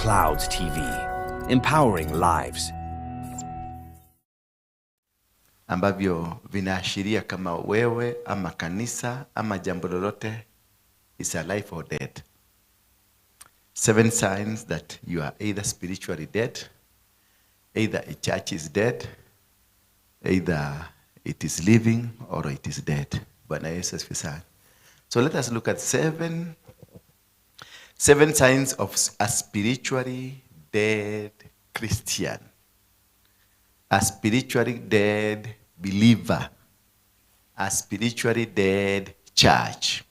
Clouds TV, empowering lives. Ambavyo vinaashiria kama wewe ama kanisa ama jambo lolote is alive or dead. 7 signs that you are either spiritually dead, either a church is dead, either it is living or it is dead. Bwana Yesu asifiwe sana. So let us look at seven signs of a spiritually dead Christian. A spiritually dead believer, a spiritually dead church,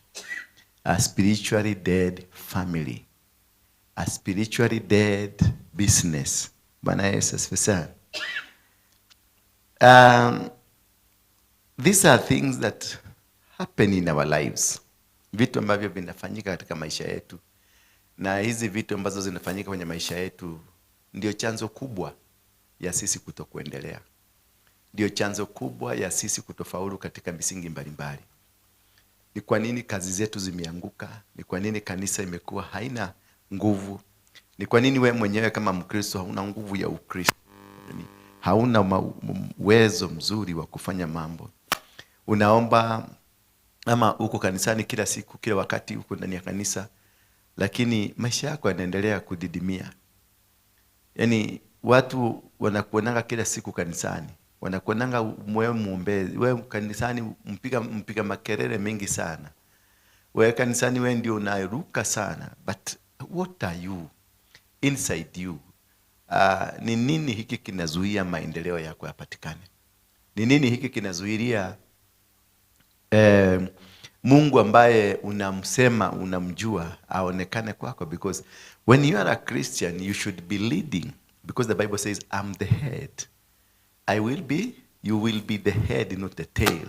a spiritually dead family, a spiritually dead business. Bwana Yesu asifiwe sana. These are things that happen in our lives. Vitu ambavyo vinafanyika katika maisha yetu. Na hizi vitu ambazo zinafanyika kwenye maisha yetu ndio chanzo kubwa ya sisi kutokuendelea. Ndio chanzo kubwa ya sisi kutofaulu katika misingi mbalimbali. Ni kwa nini kazi zetu zimeanguka? Ni kwa nini kanisa imekuwa haina nguvu? Ni kwa nini wewe mwenyewe kama Mkristo hauna nguvu ya Ukristo? Hauna uwezo mzuri wa kufanya mambo. Unaomba ama uko kanisani kila siku, kila wakati uko ndani ya kanisa, lakini maisha yako yanaendelea kudidimia. Yaani watu wanakuonanga kila siku kanisani, wanakuonanga wewe muombezi, wewe kanisani mpiga makelele mengi sana. Wewe kanisani wewe ndio unaruka sana, but what are you inside you? Ni nini hiki kinazuia maendeleo yako yapatikane? Ni nini hiki kinazuilia Mungu ambaye unamsema unamjua aonekane kwako? Because when you are a Christian you should be leading, because the Bible says I'm the head. You will be the head, not the tail.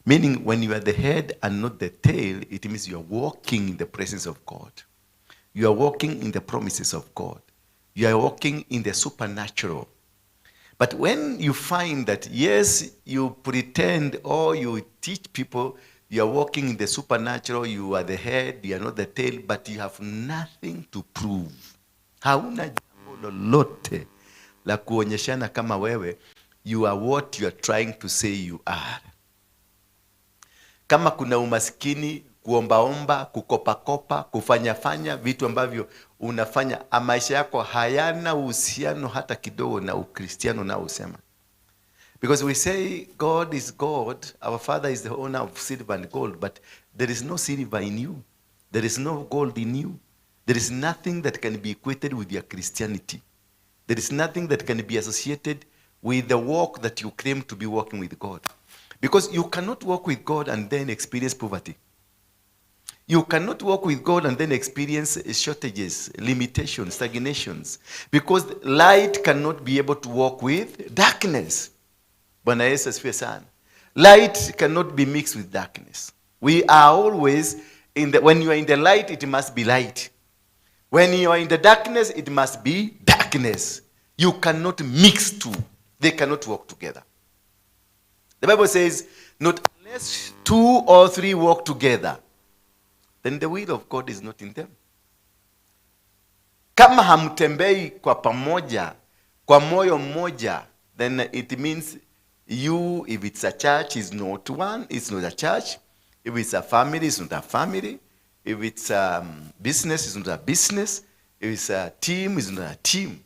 Meaning when you are the head and not the tail, it means you are walking in the presence of God. You are walking in the promises of God. You are walking in the supernatural. But when you find that, yes, you pretend or you teach people you are walking in the supernatural, you are the head, you are not the tail, but you have nothing to prove. Hauna jambo lolote la kuonyeshana kama wewe you are what you are trying to say you are. Kama kuna umaskini, kuombaomba, kukopakopa, kufanya vitu ambavyo unafanya, maisha yako hayana uhusiano hata kidogo na Ukristiano na usema. Because we say God is God, our Father is the owner of silver and gold, but there is no silver in you. There is no gold in you. There is nothing that can be equated with your Christianity. There is nothing that can be associated with the walk that you claim to be walking with God. Because you cannot walk with God and then experience poverty. You cannot walk with God and then experience shortages, limitations, stagnations. Because light cannot be able to walk with darkness. Bwana Yesu asifiwe sana. Light cannot be mixed with darkness. We are always when you are in the light, it must be light. When you are in the darkness, it must be darkness. You cannot mix two. They cannot walk together. The Bible says, not unless 2 or 3 walk together, then the will of God is not in them. Kama hamtembei kwa pamoja, kwa moyo mmoja, then it means you, if it's a church, is not one, it's not a church. If it's a family, it's not a family. If it's a business, it's not a business. If it's a team, it's not a team.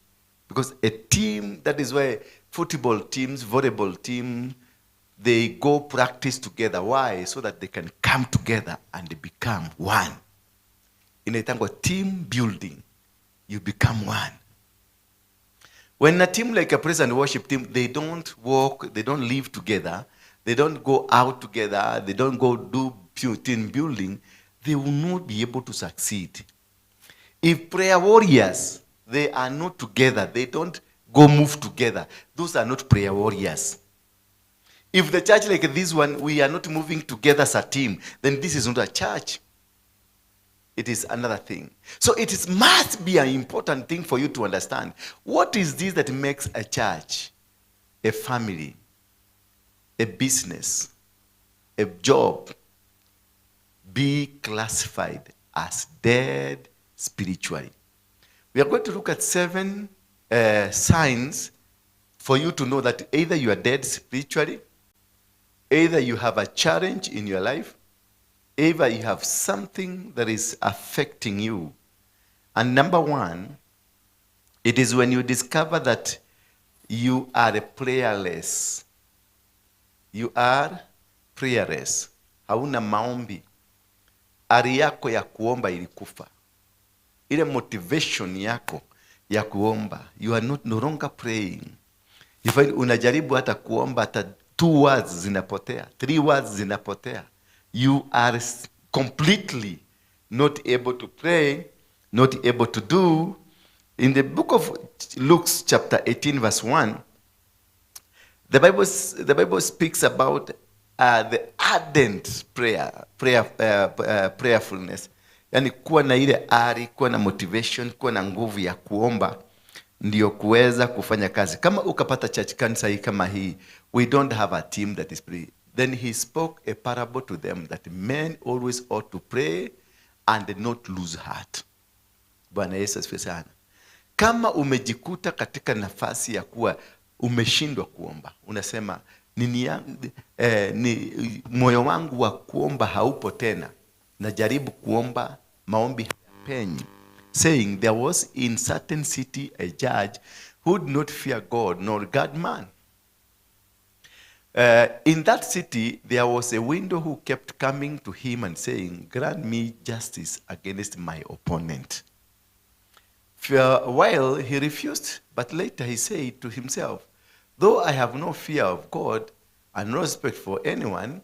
Because a team, that is why football teams, volleyball teams, they go practice together. Why? So that they can come together and they become one. In a tango team building, you become one. When a team like a praise and worship team, they don't walk, they don't live together, they don't go out together, they don't go do team building, they will not be able to succeed. If prayer warriors, they are not together, they don't go move together, those are not prayer warriors. If the church like this one, we are not moving together as a team, then this is not a church. It is another thing. So must be an important thing for you to understand. What is this that makes a church, a family, a business, a job be classified as dead spiritually? We are going to look at 7 signs for you to know that either you are dead spiritually, either you have a challenge in your life, either you have something that is affecting you. And number 1, it is when you discover that you are prayerless. You are prayerless. Hauna maombi. Ari yako ya kuomba ilikufa. Ile motivation yako ya kuomba. You are no longer praying. You find unajaribu hata kuomba hata 2 words zinapotea, 3 words zinapotea. You are completely not able to pray, not able to do. In the book of Luke chapter 18 verse 1, the Bible speaks about the ardent prayerfulness. Yani kuwa na ile ari, kuwa na motivation, kuwa na nguvu ya kuomba ndio kuweza kufanya kazi. Kama ukapata church kanisa hii kama hii, we don't have a team that is praying. Then he spoke a parable to them that men always ought to pray and not lose heart. Bwana Yesu asifiwe sana. Kama umejikuta katika nafasi ya kuwa umeshindwa kuomba, unasema moyo wangu wa kuomba haupo tena, najaribu kuomba, maombi hayapenyi. Saying there was in certain city a judge who did not fear God nor regard man. In that city there was a widow who kept coming to him and saying, grant me justice against my opponent. For a while he refused, but later he said to himself, though I have no fear of God and no respect for anyone,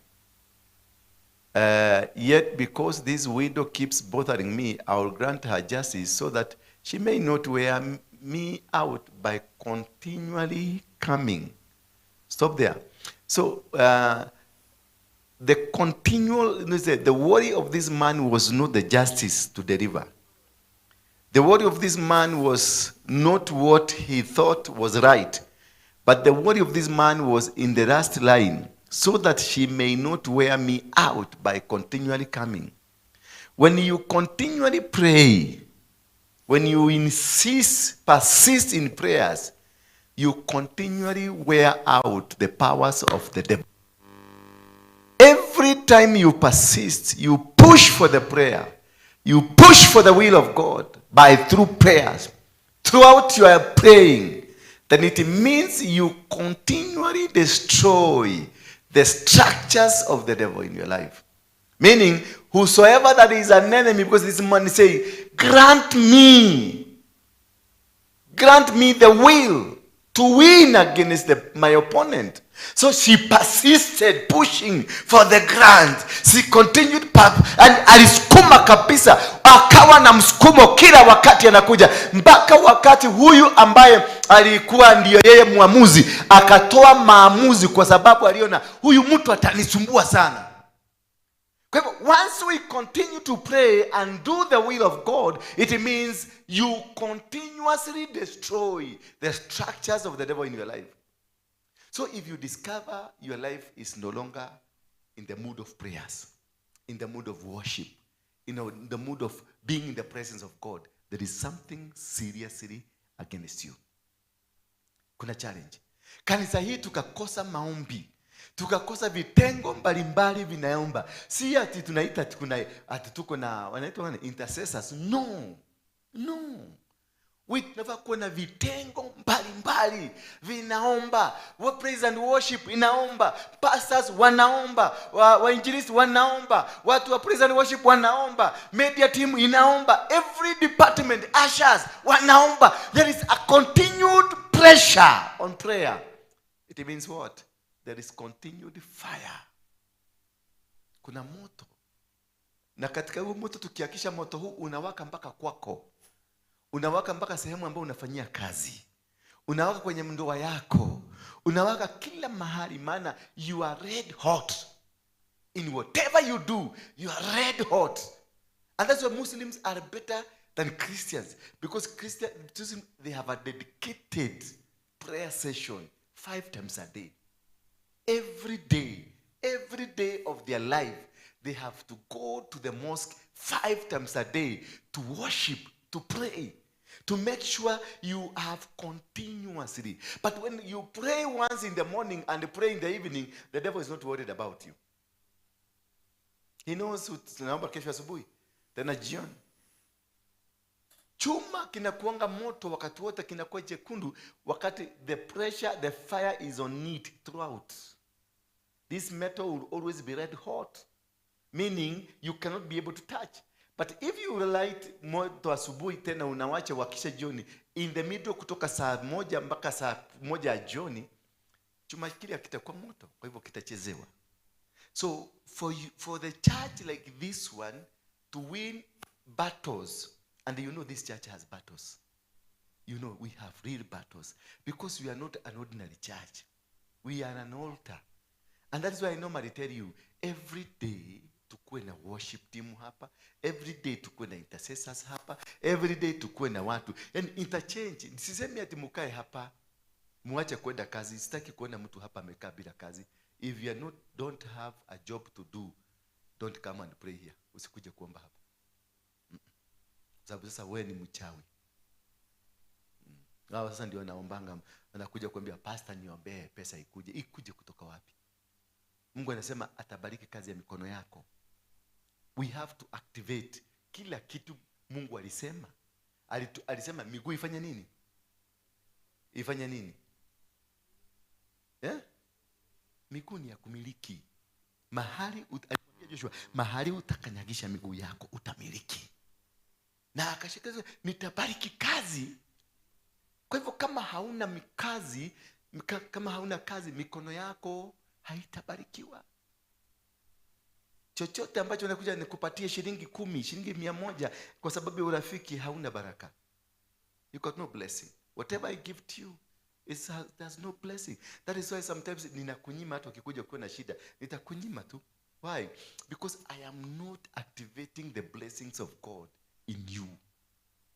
yet because this widow keeps bothering me, I will grant her justice so that she may not wear me out by continually coming. Stop there. So the worry of this man was not the justice to deliver. The worry of this man was not what he thought was right, but the worry of this man was in the last line, so that she may not wear me out by continually coming. When you continually pray, when you persist in prayers, you continually wear out the powers of the devil. Every time you persist, you push for the prayer, you push for the will of God through prayers. Throughout you are praying, then it means you continually destroy the structures of the devil in your life. Meaning, whosoever that is an enemy, because this man is saying, grant me the will to win against my opponent. So she persisted pushing for the grant. She continued and alisukuma kabisa, akawa na msukumo kila wakati anakuja, mpaka wakati huyu ambaye alikuwa ndiyo yeye muamuzi akatoa maamuzi, kwa sababu aliona huyu mtu atanisumbua sana. Kwa hivyo once we continue to pray and do the will of God, it means you continuously destroy the structures of the devil in your life. So if you discover your life is no longer in the mood of prayers, in the mood of worship, in the mood of being in the presence of God, there is something seriously against you. Kuna challenge. Kanisa hii tukakosa maombi, tukakosa vitengo mbalimbali vinaomba. Si ati tunaita ati tuko na wanaitwa intercessors. No. We never kuna vitengo mbalimbali vinaomba. Praise and worship inaomba. Pastors wanaomba. Wainjilisti wanaomba. Watu wa praise and worship wanaomba. Media team inaomba. Every department, ushers wanaomba. There is a continued pressure on prayer. It means what? There is continued fire. Kuna moto. Na katika huo moto tukiakisha moto huu unawaka mpaka kwako. Unawaka mpaka sehemu ambayo unafanyia kazi. Unawaka kwenye ndoa yako. Unawaka kila mahali, maana you are red hot. In whatever you do, you are red hot. And that's why Muslims are better than Christians. Because Christians, they have a dedicated prayer session 5 times a day. Every day of their life, they have to go to the mosque 5 times a day to worship, to pray. To make sure you have continuously. But when you pray once in the morning and pray in the evening, the devil is not worried about you. He knows tunaomba kesho asubuhi, tena jioni. Chuma kinakuanga moto wakati wote, kinakuwa jekundu wakati the pressure, the fire is on it throughout. This metal will always be red hot, meaning you cannot be able to touch. But if you light moto asubuhi tena unawacha wakisha jioni, in the middle kutoka saa 1 mpaka saa 1 jioni, chuma kile kitakuwa moto, kwa hivyo kitachezewa. So for the church like this one to win battles, and you know this church has battles. You know we have real battles because we are not an ordinary church. We are an altar. And that is why I normally tell you, every day tukue na worship team hapa, every day tukue na intercessors hapa, every day tukue na watu. Yani interchange. Sisemi ati mukae hapa muache kwenda kazi. Sitaki kuona mtu hapa amekaa bila kazi. If you are don't have a job to do, don't come and pray here. Usikuje kuomba hapa. Sababu sasa wewe ni mchawi. Sasa ndio naombanga, anakuja kuambia pastor niombee pesa ikuje. Ikuje kutoka wapi? Mungu anasema atabariki kazi ya mikono yako. We have to activate kila kitu Mungu alisema. Alisema miguu ifanye nini? Ifanye nini? Miguu ni ya kumiliki. Alimwambia Joshua, mahali utakanyagisha miguu yako utamiliki. Na akashikaza, nitabariki kazi. Kwa hivyo kama hauna kazi, mikono yako haitabarikiwa. Chochote ambacho unakuja nikupatie shilingi 10, shilingi 100 kwa sababu ya urafiki, hauna baraka. You got no blessing. Whatever I give to you, there's no blessing. That is why sometimes ninakunyima hata ukikuja kuwa na shida, nitakunyima tu. Why? Because I am not activating the blessings of God in you.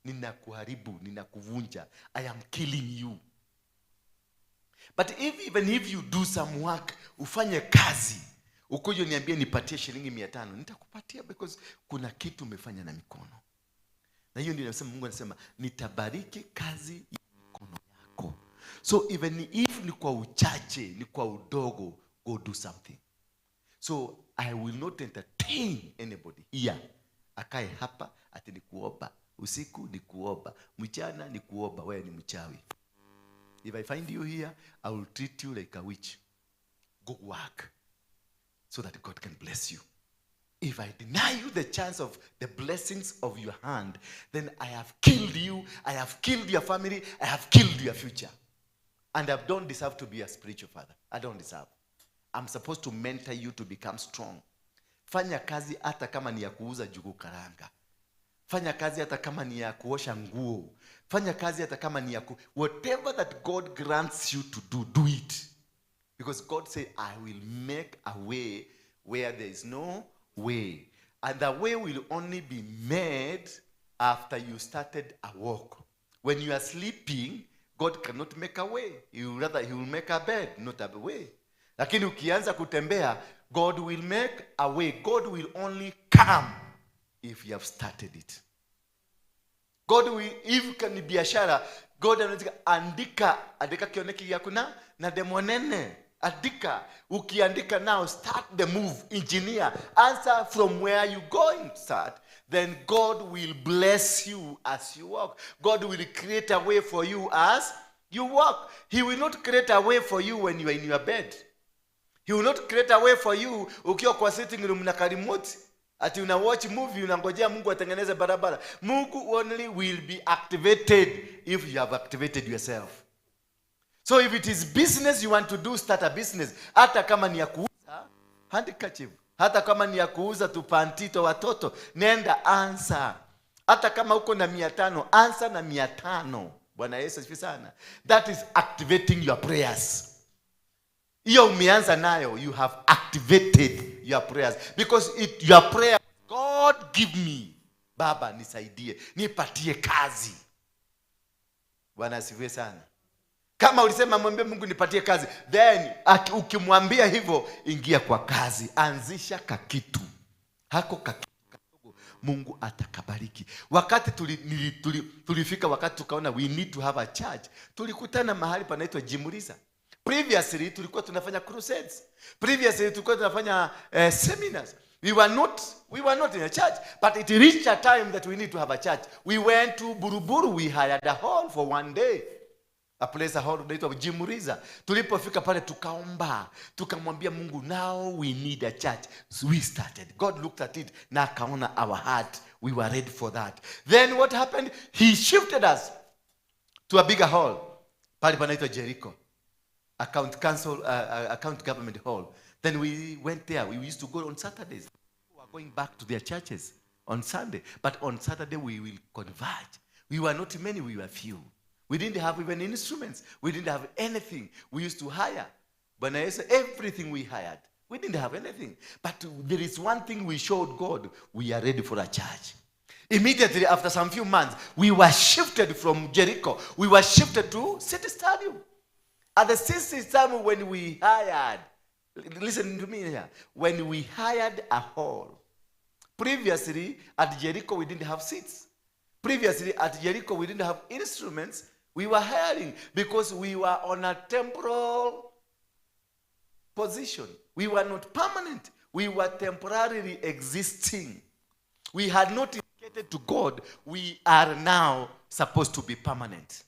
Ninakuharibu, ninakuvunja. I am killing you. But even if you do some work, ufanye kazi, ukuje niambie nipatie shilingi 500, nitakupatia because kuna kitu umefanya na mikono. Na hiyo ndio nasema Mungu anasema nitabariki kazi ya mikono yako. So even if ni kwa uchache, ni kwa udogo, go do something. So I will not entertain anybody here. Akae hapa ati ni kuomba, usiku ni kuomba, mchana ni kuomba, wewe ni mchawi. If I find you here, I will treat you like a witch. Go work so that God can bless you. If I deny you the chance of the blessings of your hand, then I have killed you, I have killed your family, I have killed your future. And I don't deserve to be a spiritual father. I don't deserve. I'm supposed to mentor you to become strong. Fanya kazi hata kama ni ya kuuza jugu karanga. Fanya kazi hata kama ni ya kuosha nguo. Fanya kazi hata kama ni ya whatever that God grants you to do, do it. Because God said, I will make a way where there is no way. And the way will only be made after you started a walk. When you are sleeping, God cannot make a way. He will make a bed, not a way. Lakini ukianza kutembea, God will make a way. God will only come if you have started it. God will, if can biashara, God anataka andika kioneki yako na demonene. Andika, ukiandika now, start the move, engineer, answer from where you going, start. Then God will bless you as you walk. God will create a way for you as you walk. He will not create a way for you when you are in your bed. He will not create a way for you ukiwa kwa sitting room na remote. Ati una watch movie unangojea Mungu atengeneze barabara. Mungu only will be activated if you have activated yourself. So if it is business you want to do, start a business. Hata kama ni ya kuuza handkerchief, hata kama ni ya kuuza tupantito watoto, nenda ansa. Hata kama uko na 500, ansa na 500. Bwana Yesu asifiwe sana. That is activating your prayers. Hiyo umeanza nayo, you have activated your prayers. Because your prayer, God give me, Baba nisaidie, nipatie kazi. Bwana asifiwe sana. Kama ulisema mwambie Mungu nipatie kazi, then ukimwambia hivyo, ingia kwa kazi, anzisha kakitu. Hako kakitu kadogo. Mungu atakabariki. Wakati tulifika wakati tukaona we need to have a church, tulikutana mahali panaitwa Jimuriza. Previously tulikuwa tunafanya crusades. Previously tulikuwa tunafanya seminars. We were not in a church, but it reached a time that we need to have a church. We went to Buruburu. We hired a hall for one day. A place, a hall unaitwa Jimuriza. Tulipofika pale tukaomba, tukamwambia Mungu, now we need a church. So we started. God looked at it na akaona our heart. We were ready for that. Then what happened? He shifted us to a bigger hall. Pale panaitwa Jericho. Account government hall. Then we went there. We used to go on Saturdays. We were going back to their churches on Sunday. But on Saturday we will converge. We were not many, we were few. We didn't have even instruments. We didn't have anything. We used to hire. But everything we hired. We didn't have anything. But there is one thing we showed God. We are ready for a church. Immediately after some few months, we were shifted from Jericho. We were shifted to City Stadium. At the City Stadium, when we hired, listen to me here, when we hired a hall, previously at Jericho we didn't have seats. Previously at Jericho we didn't have instruments. We were hiring because we were on a temporal position. We were not permanent. We were temporarily existing. We had not indicated to God we are now supposed to be permanent.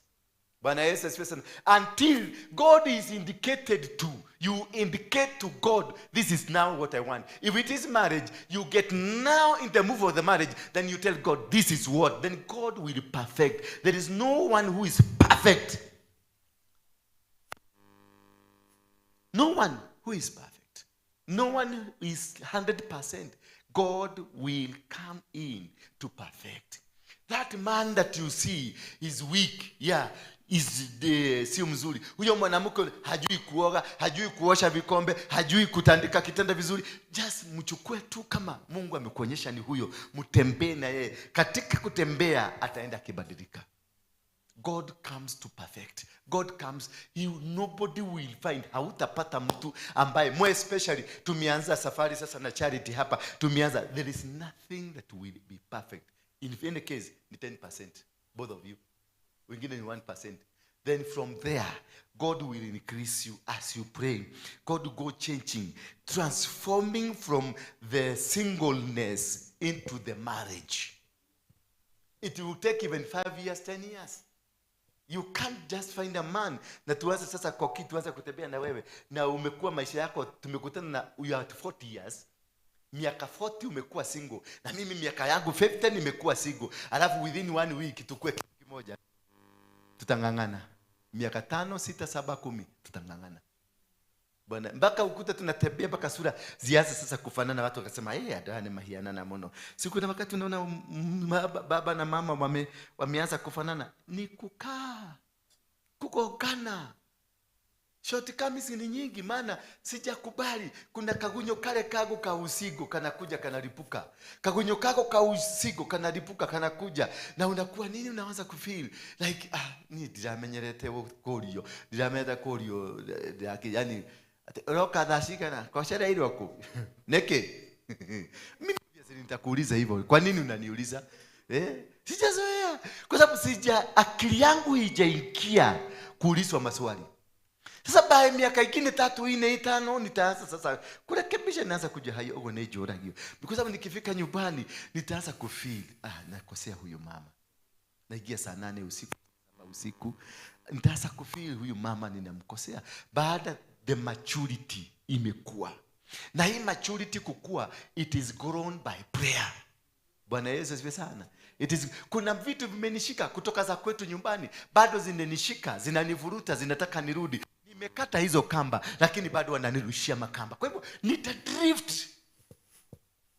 Until God is indicated to, you indicate to God, this is now what I want. If it is marriage, you get now in the move of the marriage, then you tell God, this is what. Then God will perfect. There is no one who is perfect. No one who is perfect. No one is 100%. God will come in to perfect. That man that you see is weak. Yeah. Sio mzuri. Huyo mwanamke hajui kuoga, hajui kuosha vikombe, hajui kutandika kitanda vizuri. Just mchukue tu kama Mungu amekuonyesha ni huyo, mtembee na yeye. Katika kutembea ataenda kibadilika. God comes to perfect. God comes, nobody will find. Hautapata mtu ambaye, more especially tumeanza safari sasa na Charity hapa, tumeanza, there is nothing that will be perfect. In any case, ni 10%, both of you. Wengine ni 1%. Then from there, God will increase you as you pray. God will go changing, transforming from the singleness into the marriage. It will take even 5 years, 10 years. You can't just find a man na tuanze sasa kwa kitu tuanze kutembea na wewe na umekuwa maisha yako tumekutana na you are 40 years. Miaka 40 umekuwa single na mimi miaka yangu 50 nimekuwa single. Alafu within 1 week tukue kitu kimoja. Tutangangana. Miaka 5, 6, 7, 10 tutangangana. Bwana mpaka ukuta tunatembea mpaka sura zianze sasa kufanana, watu wakasema adani mahiana na mono. Siku na wakati tunaona baba na mama wameanza kufanana, ni kukaa kukogana. Shortcomings ni nyingi, maana sijakubali. Kuna kagunyo kale kago ka usigo kanakuja kanalipuka. Kagunyo kako ka usigo kanalipuka kanakuja. Na unakuwa nini, unaanza kufeel like ni diramenyerete korio. Diramenyerete korio yani roka dashika na kwa sheria ile wako. Neke. Mimi pia nitakuuliza hivyo. Kwa nini unaniuliza? Sijazoea. Kwa sababu akili yangu haijaingia kuulizwa maswali. Sasa baada ya miaka 2, 3, 4, 5 nitaanza sasa kurekebisha, naanza kuja hayo ugonejora hiyo. Because sababu nikifika nyumbani nitaanza kufeel nakosea huyo mama. Naingia saa 8 usiku, 7 usiku, nitaanza kufeel huyo mama ninamkosea. Baada the maturity imekuwa. Na hii maturity kukua, it is grown by prayer. Bwana Yesu asifiwe sana. Kuna vitu vimenishika kutoka za kwetu nyumbani, bado zinanishika, zinanivuruta, zinataka nirudi. Nimekata hizo kamba, lakini bado wananirushia makamba. Kwa hivyo nitadrift.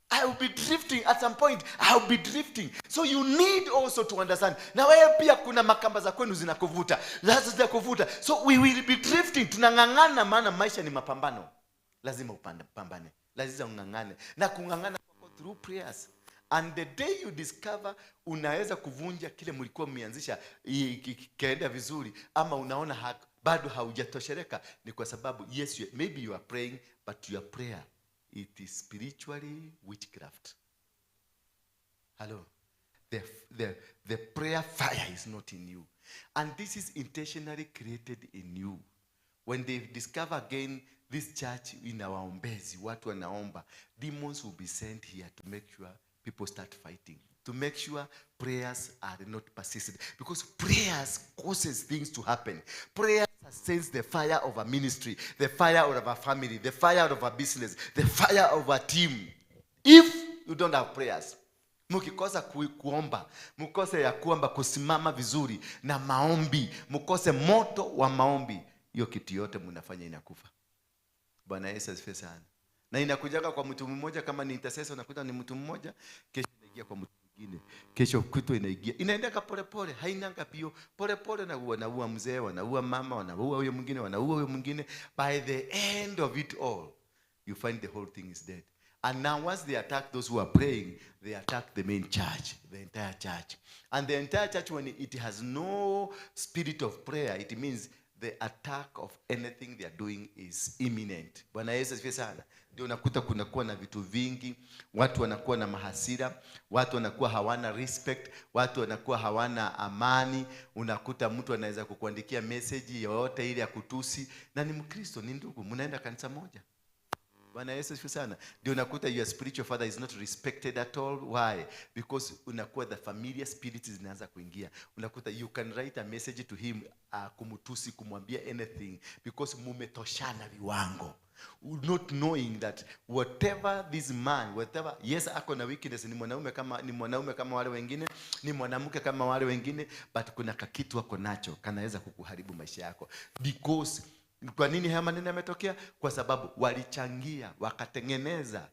I will be drifting at some point. I will be drifting. So you need also to understand. Na wewe pia kuna makamba za kwenu zinakuvuta. Zinakuvuta. So we will be drifting. Tunangangana, maana maisha ni mapambano. Lazima upambane. Lazima ungangane. Na kungangana through prayers. And the day you discover unaweza kuvunja kile mlikuwa mmeanzisha kaenda vizuri, ama unaona bado haujatosheleka, ni kwa sababu yes, maybe you are praying, but your prayer, it is spiritually witchcraft. Hello. The prayer fire is not in you. And this is intentionally created in you. When they discover again this church in our ombezi, watu wanaomba, demons will be sent here to make sure people start fighting. To make sure prayers are not persistent. Because prayers causes things to happen. Prayers sustains the fire of a ministry, the fire of a family, the fire of a business, the fire of a team. If you don't have prayers, mukikosa kuomba, mukose ya kuomba kusimama vizuri na maombi, mukose moto wa maombi, hiyo kitu yote mnafanya inakufa. Bwana Yesu asifiwe sana. Na inakujaga kwa mtu mmoja, kama ni intercessor unakuta ni mtu mmoja, kesho inaingia kwa mtu mwingine, kesho kuto inaingia. Inaendeka pole pole, hainanga pio. Pole pole na wanaua mzee, wanaua mama, wanaua huyo mwingine, wanaua huyo mwingine. By the end of it all, you find the whole thing is dead. And now once they attack those who are praying, they attack the main church, the entire church. And the entire church, when it has no spirit of prayer, it means the attack of anything they are doing is imminent. Bwana Yesu asifiwe sana. Ndio unakuta kunakuwa na vitu vingi, watu wanakuwa na mahasira, watu wanakuwa hawana respect, watu wanakuwa hawana amani. Unakuta mtu anaweza kukuandikia message yoyote ile ya kutusi, na ni Mkristo, ni ndugu, mnaenda kanisa moja. Bwana Yesu asifiwe sana. Ndio unakuta your spiritual father is not respected at all. Why? Because unakuwa the familiar spirits zinaanza kuingia. Unakuta you can write a message to him, kumutusi, kumwambia anything, because mumetoshana viwango. Not knowing that whatever this man, whatever, yes, ako na weakness, ni mwanaume kama wale wengine, ni mwanamke kama wale wengine, but kuna kakitu ako nacho kanaweza kukuharibu maisha yako. Because kwa nini haya maneno yametokea? Kwa sababu walichangia, wakatengeneza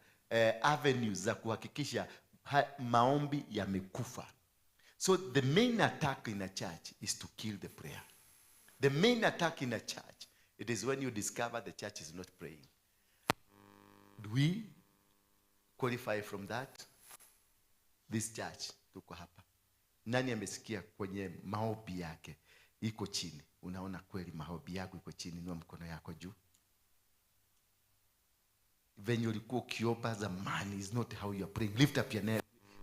avenues za kuhakikisha maombi yamekufa. So the main attack in a church is to kill the prayer. The main attack in a church, it is when you discover the church is not praying. Do we qualify from that? This church, tuko hapa. Nani amesikia kwenye maombi yake iko chini? Unaona kweli maombi yako iko chini, inua mkono yako juu. When you ulikuwa ukiomba zamani is not how you are praying. Lift up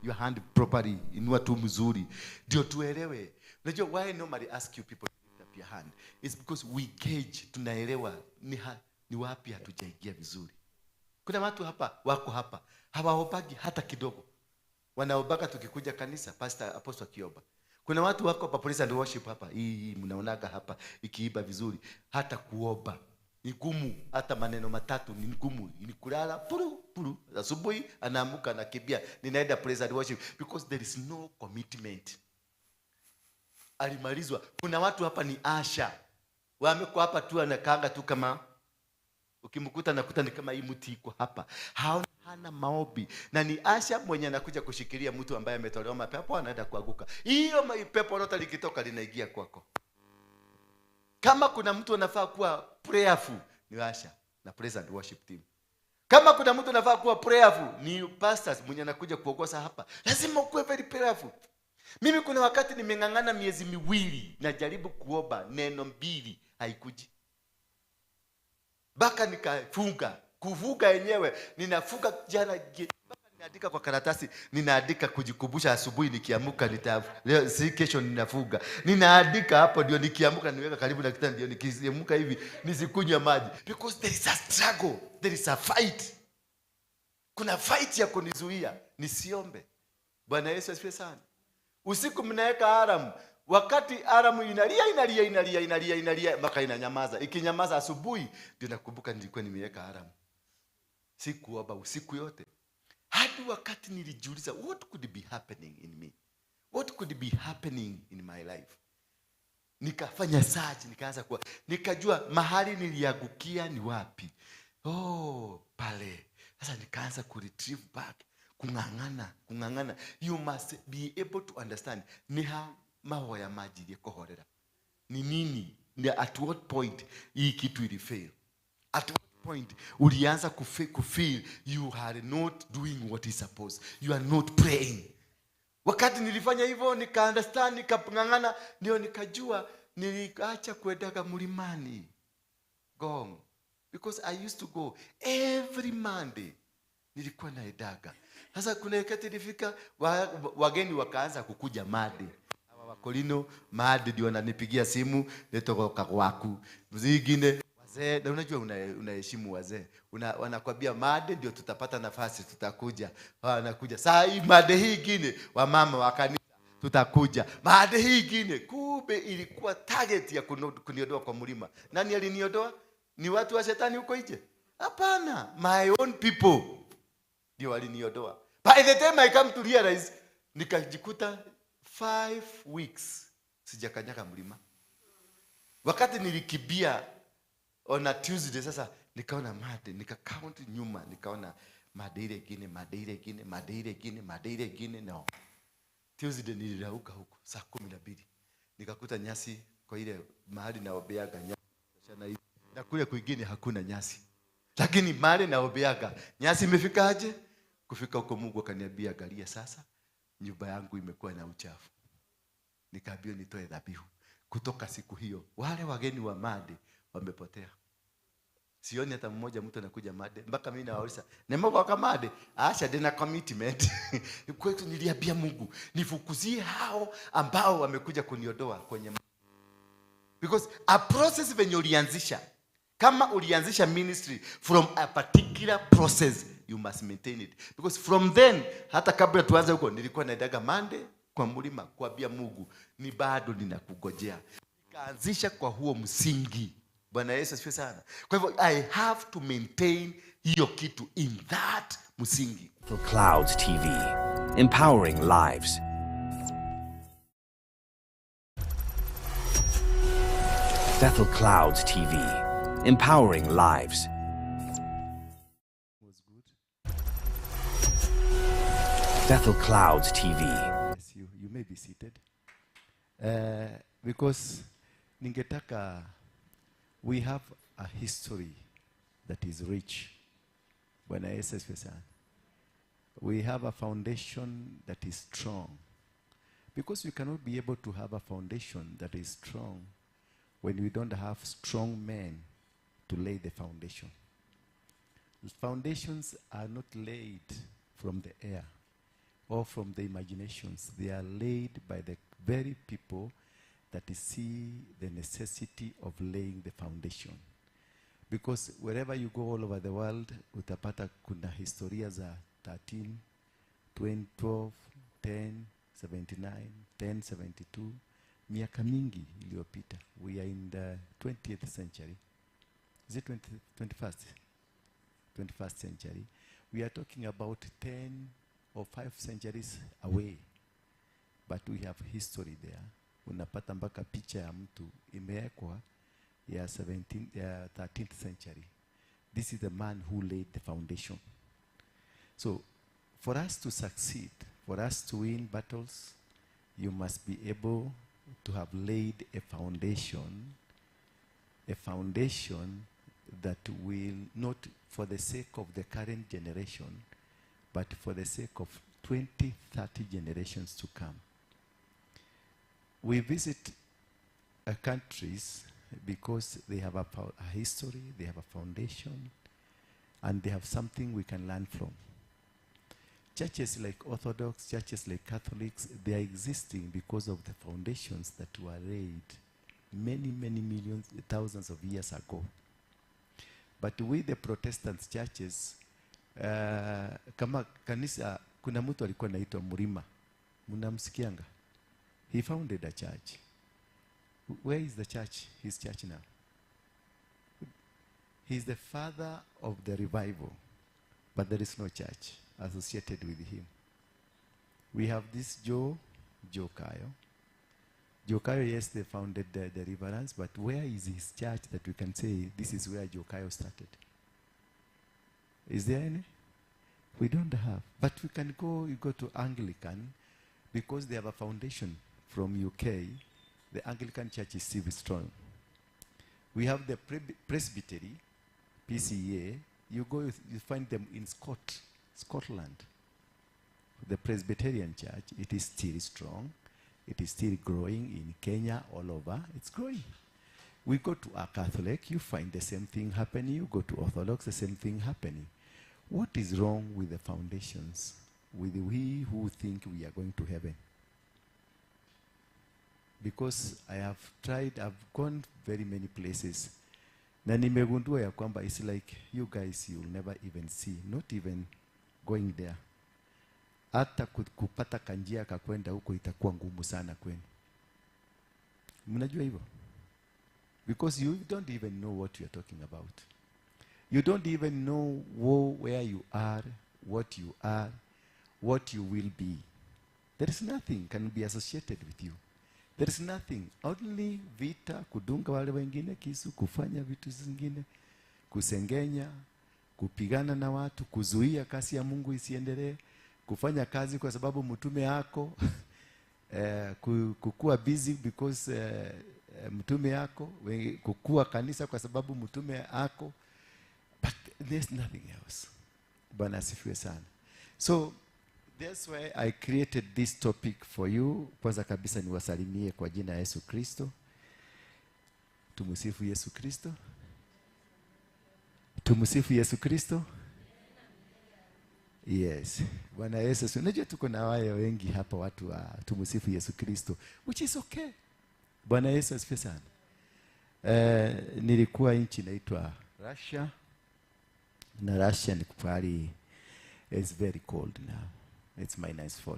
your hand properly, inua tu mzuri. Ndio tuelewe. Unajua why normally ask you people to lift up your hand? It's because we gauge, tunaelewa ni wapi hatujaingia vizuri. Kuna watu hapa, wako hapa, hawaombagi hata kidogo. Wanaombaga tukikuja kanisa, pastor apostle akiomba. Kuna watu wako hapa praise and worship hapa. Hii mnaonaga hapa ikiiba vizuri, hata kuomba ni ngumu, hata maneno matatu ni ngumu. Ni kulala puru asubuhi anaamuka na kibia ninaenda praise and worship, because there is no commitment. Alimalizwa. Kuna watu hapa ni asha, wamekuwa hapa tu anakaanga tu, kama ukimkuta nakuta ni kama hii mti iko hapa, hana maombi. Na ni asha mwenye anakuja kushikilia mtu ambaye ametolewa mapepo, anaenda kuanguka. Hiyo mapepo lote likitoka linaingia kwako. Kama kuna mtu anafaa kuwa prayerful, ni asha na praise and worship team. Kama kuna mtu anafaa kuwa prayerful, ni pastors mwenye anakuja kuongoza hapa. Lazima ukuwe very prayerful. Mimi kuna wakati nimengangana miezi miwili najaribu kuomba neno mbili, haikuji. Baka nikafunga. Kuvuga yenyewe ninafunga jana, baka ninaandika kwa karatasi, ninaandika kujikumbusha asubuhi nikiamka leo si kesho ninafunga. Ninaandika hapo ndio nikiamka niweka karibu na kitanda, ndio nikiamka hivi nisikunywa maji, because there is a struggle, there is a fight. Kuna fight ya kunizuia nisiombe. Bwana Yesu asifiwe sana. Usiku mnaweka alarm, wakati alarm inalia mpaka inanyamaza. Ikinyamaza asubuhi ndio nakumbuka nilikuwa nimeweka alarm. Sikuomba usiku yote. Hadi wakati nilijiuliza, what could be happening in me? What could be happening in my life? Nikafanya search, nikaanza nikajua mahali niliangukia ni wapi. Pale. Sasa nikaanza retrieve back, kungangana. You must be able to understand ni maho ya maji ilikohorera. Ni nini? At what point hii kitu ili fail? At what point ulianza kufeel you are not doing what is supposed, you are not praying? Wakati nilifanya hivyo, nika understand, nikangangana, ndio nikajua niliacha kuendaga mlimani Gong, because I used to go every Monday. Nilikuwa naendaga. Sasa kuna wakati ilifika wageni wakaanza kukuja Madi. Hawa Wakolino Madi ndio wananipigia simu, nitoka kwaku. Zingine wazee, na unajua unaheshimu wazee. Wanakwambia Madi ndio tutapata nafasi tutakuja. Wanakuja. Saa hii Madi hii ingine wamama wakani tutakuja. Madi hii ingine kumbe ilikuwa target ya kuniondoa kwa mlima. Nani aliniondoa? Ni watu wa shetani huko nje? Hapana, my own people ndio waliniondoa. By the time I come to realize, nikajikuta 5 weeks sijakanyaga mlima. Wakati nilikibia on a Tuesday, sasa nikaona Madi, nikakaunt nyuma, nikaona Madi ile ingine, no. Tuesday nilirauka huko saa 12. Nikakuta nyasi kwa ile mahali naobeaga nyasi. Na kule kwingine hakuna nyasi. Lakini mahali naobeaga nyasi imefika aje? Kufika huko Mungu akaniambia, angalia sasa nyumba yangu imekuwa na uchafu. Nikaambiwa nitoe dhabihu. Kutoka siku hiyo wale wageni wa Madi wamepotea. Sioni hata mmoja mtu anakuja Madi. Mpaka mimi nawauliza, "Nemoko kwa Madi?" Acha dena commitment. Kwetu niliambia Mungu, nifukuzie hao ambao wamekuja kuniondoa kwenye Madi. Because a process when ulianzisha, kama ulianzisha ministry from a particular process, you must maintain it. Because from then, hata kabla tuanze huko, nilikuwa naendaga Mande kwa mlima kuambia Mungu, ni bado ninakugojea. Nikaanzisha kwa huo msingi. Bwana Yesu asifiwe sana. Kwa hivyo I have to maintain hiyo kitu in that msingi. Bethel Clouds TV, empowering lives. Bethel Clouds TV, empowering lives. Was good. Bethel Clouds TV. Yes, you may be seated. Because ningetaka, we have a history that is rich. Bwana Yesu asifiwe sana. We have a foundation that is strong. Because we cannot be able to have a foundation that is strong when we don't have strong men to lay the foundation. The foundations are not laid from the air or from the imaginations. They are laid by the very people that see the necessity of laying the foundation. Because wherever you go all over the world, utapata kuna historia za 13, 12, 10, 79, 1072, miaka mingi iliyopita. We are in the 20th century. Is it 21st? 21st century. We are talking about 10 or 5 centuries away. But we have history there. Unapata mpaka picha ya mtu imewekwa ya 13th century. This is the man who laid the foundation. So, for us to succeed, for us to win battles, you must be able to have laid a foundation that will not for the sake of the current generation, but for the sake of 20, 30 generations to come. We visit countries because they have a history, they have a foundation, and they have something we can learn from. Churches like Orthodox, churches like Catholics, they are existing because of the foundations that were laid many, many millions, thousands of years ago. But with the Protestant churches, kama kanisa, kuna mtu alikuwa anaitwa Murima. Mnamsikianga? He founded a church. Where is the church? His church now. He is the father of the revival, but there is no church associated with him. We have this Joe Kayo. Joe Kayo, yes, they founded the Deliverance, but where is his church that we can say this is where Joe Kayo started? Is there any? We don't have. But we can go, you go to Anglican, because they have a foundation from UK. The Anglican Church is still strong. We have the Presbytery, PCA. You go, you find them in Scotland. The Presbyterian Church, it is still strong. It is still growing in Kenya, all over. It's growing. We go to a Catholic, you find the same thing happening. You go to Orthodox, the same thing happening. What is wrong with the foundations? with we who think we are going to heaven. Because I've gone very many places. Na nimegundua ya kwamba it's like you guys you'll never even see, not even going there. Hata kupata kanjia kakwenda huko itakuwa ngumu sana kwenu. Mnajua hivyo? Because you don't even know what you're talking about. You don't even know where you are, what you are, what you will be. There is nothing can be associated with you. There is nothing. Only vita, kudunga wale wengine kisu, kufanya vitu zingine, kusengenya, kupigana na watu, kuzuia kazi ya Mungu isiendelee, kufanya kazi kwa sababu mtume yako, kukua busy because mtume yako, kukua kanisa kwa sababu mtume yako, but there's nothing else. Bwana asifiwe sana. So that's why I created this topic for you. Kwanza kabisa niwasalimie kwa jina la Yesu Kristo. Tumsifu Yesu Kristo. Tumsifu Yesu Kristo. Yes. Bwana Yesu. Unajua tuko na wale wengi hapa watu wa tumsifu Yesu Kristo, which is okay. Bwana Yesu asifiwe sana. Nilikuwa nchi inaitwa Russia. Na Russia ni kupali, it's very cold now. It's -40.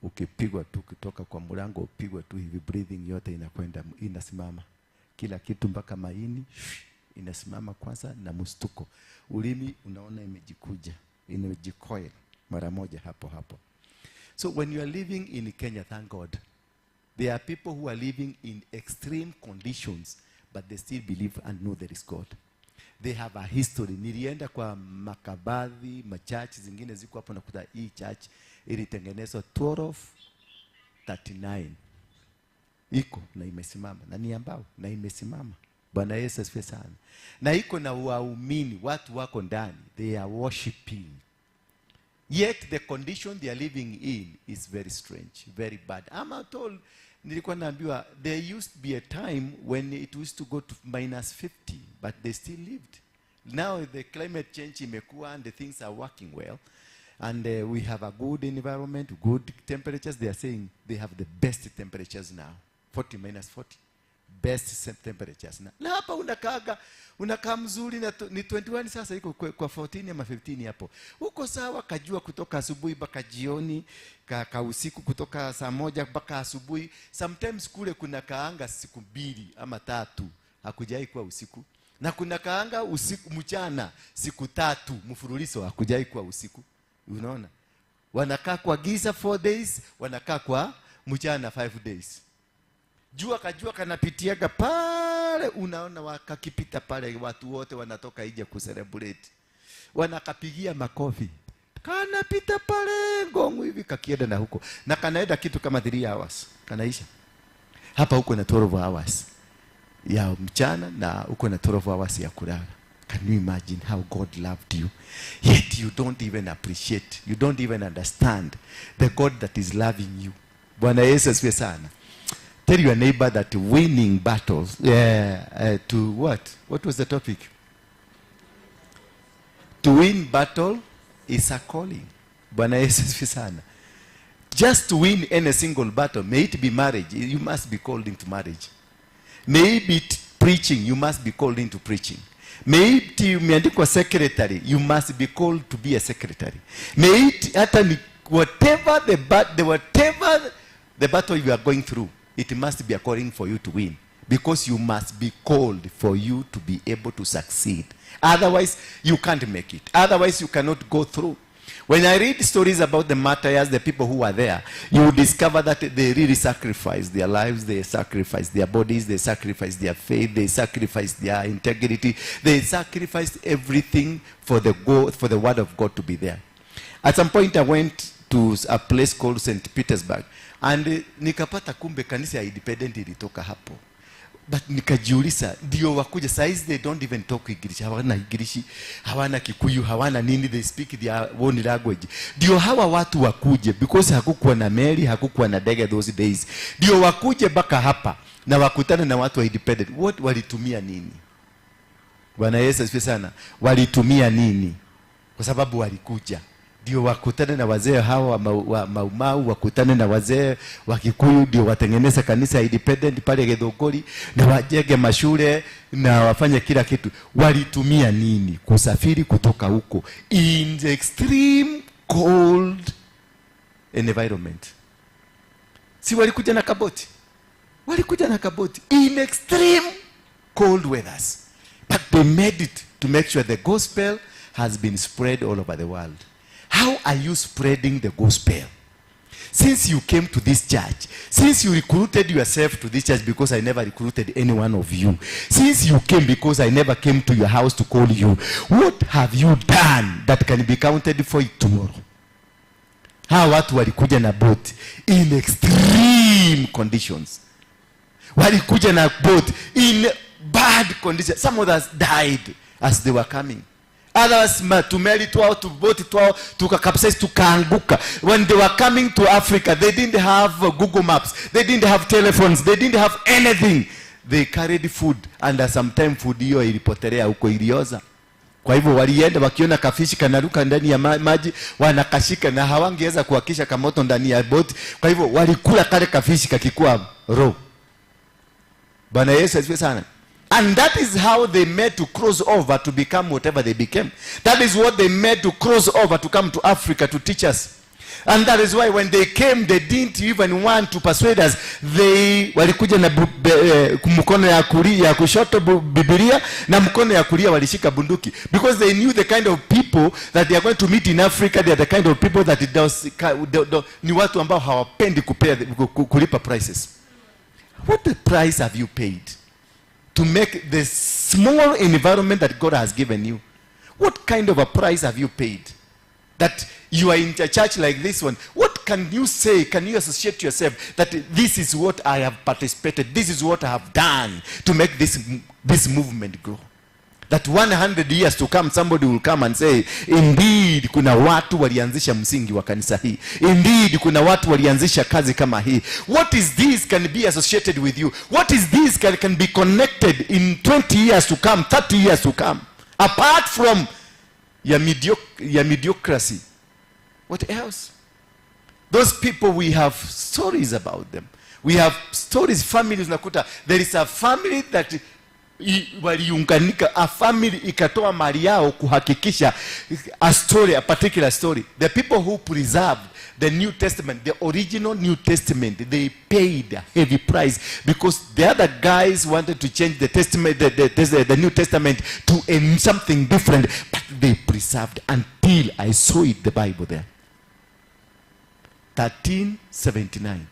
Ukipigwa tu kutoka kwa mlango, upigwa tu hivi, breathing yote inakwenda, inasimama. Kila kitu mpaka maini inasimama kwanza, na mstuko. Ulimi unaona imejikuja, imejikoil mara moja hapo hapo. So when you are living in Kenya, thank God, there are people who are living in extreme conditions, but they still believe and know there is God. They have a history. Nilienda kwa makabadhi, machachi zingine ziko hapo, nakuta hii church ilitengenezwa 1239. Iko na imesimama, na ni ambao na imesimama. Bwana Yesu asifiwe sana. Na iko na waumini, watu wako ndani, they are worshiping. Yet the condition they are living in is very strange, very bad. I'm told, nilikuwa naambiwa, there used to be a time when it used to go to -50, but they still lived. Now the climate change imekuwa and the things are working well, and we have a good environment, good temperatures. They are saying they have the best temperatures now, 40 -40, best temperatures now. Na hapa unakaa mzuri, na ni 21 sasa, iko kwa 14 ama 15 hapo. Uko sawa, kajua kutoka asubuhi mpaka jioni, ka usiku kutoka saa 1 mpaka asubuhi. Sometimes kule kuna kaanga siku 2 ama 3, hakujai kuwa usiku. Na kuna kaanga usiku mchana siku 3 mfululizo, hakujai kuwa usiku. Unaona? Wanakaa kwa giza 4 days, wanakaa kwa mchana 5 days. Jua kajua kanapitiaga pale, unaona wakakipita pale, watu wote wanatoka nje kucelebrate. Wanakapigia makofi. Kanapita pale ngongo hivi kakienda na huko. Na kanaenda kitu kama 3 hours. Kanaisha. Hapa huko na 12 hours ya mchana, na uko na 12 hours ya kulala. Can you imagine how God loved you? Yet you don't even appreciate, you don't even understand the God that is loving you. Bwana Yesu asifiwe sana. Tell your neighbor that winning battles, to what? What was the topic? To win battle is a calling. Bwana Yesu asifiwe sana. Just to win any single battle, may it be marriage, you must be called into marriage. May it be preaching, you must be called into preaching. May it umeandikwa secretary, you must be called to be a secretary. May it whatever the battle you are going through, it must be a calling for you to win, because you must be called for you to be able to succeed. Otherwise you can't make it. Otherwise you cannot go through. When I read stories about the martyrs, the people who were there, you will discover that they really sacrificed their lives, they sacrificed their bodies, they sacrificed their faith, they sacrificed their integrity, they sacrificed everything for the word of God to be there. At some point I went to a place called St. Petersburg, and nikapata kumbe kanisa ya independent ilitoka hapo. But nikajiuliza, ndio wakuja size, they don't even talk English, hawana English, hawana Kikuyu, hawana nini, they speak their own language. Ndio hawa watu wakuje, because hakukuwa na meli, hakukuwa na ndege those days. Ndio wakuje baka hapa na wakutane na watu wa independent. What walitumia nini? Bwana Yesu asifiwe sana. Walitumia nini? Kwa sababu walikuja. ndio wakutane na wazee hawa wa Maumau, wakutane na wazee wa Kikuyu, ndio watengeneze kanisa independent pale Githunguri, na wajenge mashule na wafanye kila kitu. Walitumia nini kusafiri kutoka huko in the extreme cold environment? Si walikuja na kaboti? Walikuja na kaboti in extreme cold weathers, but they made it to make sure the gospel has been spread all over the world. How are you spreading the gospel? Since you came to this church, since you recruited yourself to this church, because I never recruited any one of you, since you came because I never came to your house to call you, what have you done that can be counted for it tomorrow? Hawa watu walikuja na boat in extreme conditions. Walikuja na boat in bad conditions. Some of us died as they were coming. Others tumeli twao, tuboti twao, tukakapsize, tukaanguka. When they were coming to Africa, they didn't have Google Maps. They didn't have telephones. They didn't have anything. They carried food, and sometimes food hiyo ilipotelea huko, ilioza. Kwa hivyo walienda wakiona kafishi kanaruka ndani ya maji, wanakashika, na hawangeweza kuhakisha kamoto ndani ya boat. Kwa hivyo walikula kale kafishi kakikuwa raw. Bwana Yesu asifiwe sana. And that is how they made to cross over to become whatever they became. That is what they made to cross over to come to Africa to teach us. And that is why when they came, they didn't even want to persuade us. They walikuja na mkono ya kulia, ya kushoto Biblia, na mkono ya kulia walishika bunduki, because they knew the kind of people that they are going to meet in Africa. They are the kind of people that ni watu ambao hawapendi kulipa prices. What the price have you paid to make the small environment that God has given you? What kind of a price have you paid that you are in a church like this one? What can you say? Can you associate yourself that this is what I have participated, this is what I have done to make this movement grow? That 100 years to come, somebody will come and say, indeed kuna watu walianzisha msingi wa kanisa hii. Indeed kuna watu walianzisha kazi kama hii. What is this can be associated with you? What is this can be connected in 20 years to come, 30 years to come? Apart from your mediocrity. What else? Those people, we have stories about them. We have stories, families. Nakuta, there is a family that waliunganika, a family ikatoa mali yao kuhakikisha a story, a particular story. The people who preserved the New Testament, the original New Testament, they paid a heavy price, because the other guys wanted to change the Testament, the New Testament to something different, but they preserved until I saw it, the Bible there. 1379.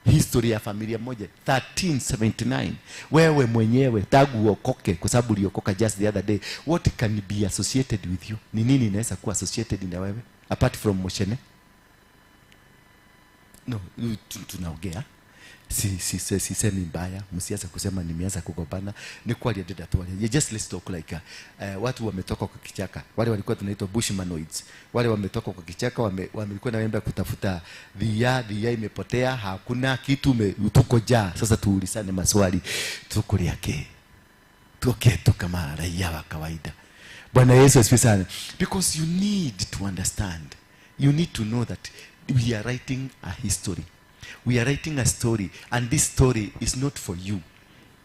History ya familia moja 1379. Wewe mwenyewe tangu uokoke, kwa sababu uliokoka just the other day, what can be associated with you? Ni nini inaweza kuwa associated na wewe apart from Moshene? No, tunaongea sisemi mbaya, msianze kusema nimeanza kukopana. Ni kweli dada tu. Just let's talk like watu wametoka kwa kichaka. Wale walikuwa tunaitwa bushmanoids. Wale wametoka kwa kichaka, walikuwa naenda kutafuta dhia imepotea, hakuna kitu, tuko jaa. Sasa tuulizane maswali, tuko yake. Tuke kama raia wa kawaida. Bwana Yesu asifiwe sana. Because you need to understand. You need to know that we are writing a history. We are writing a story, and this story is not for you.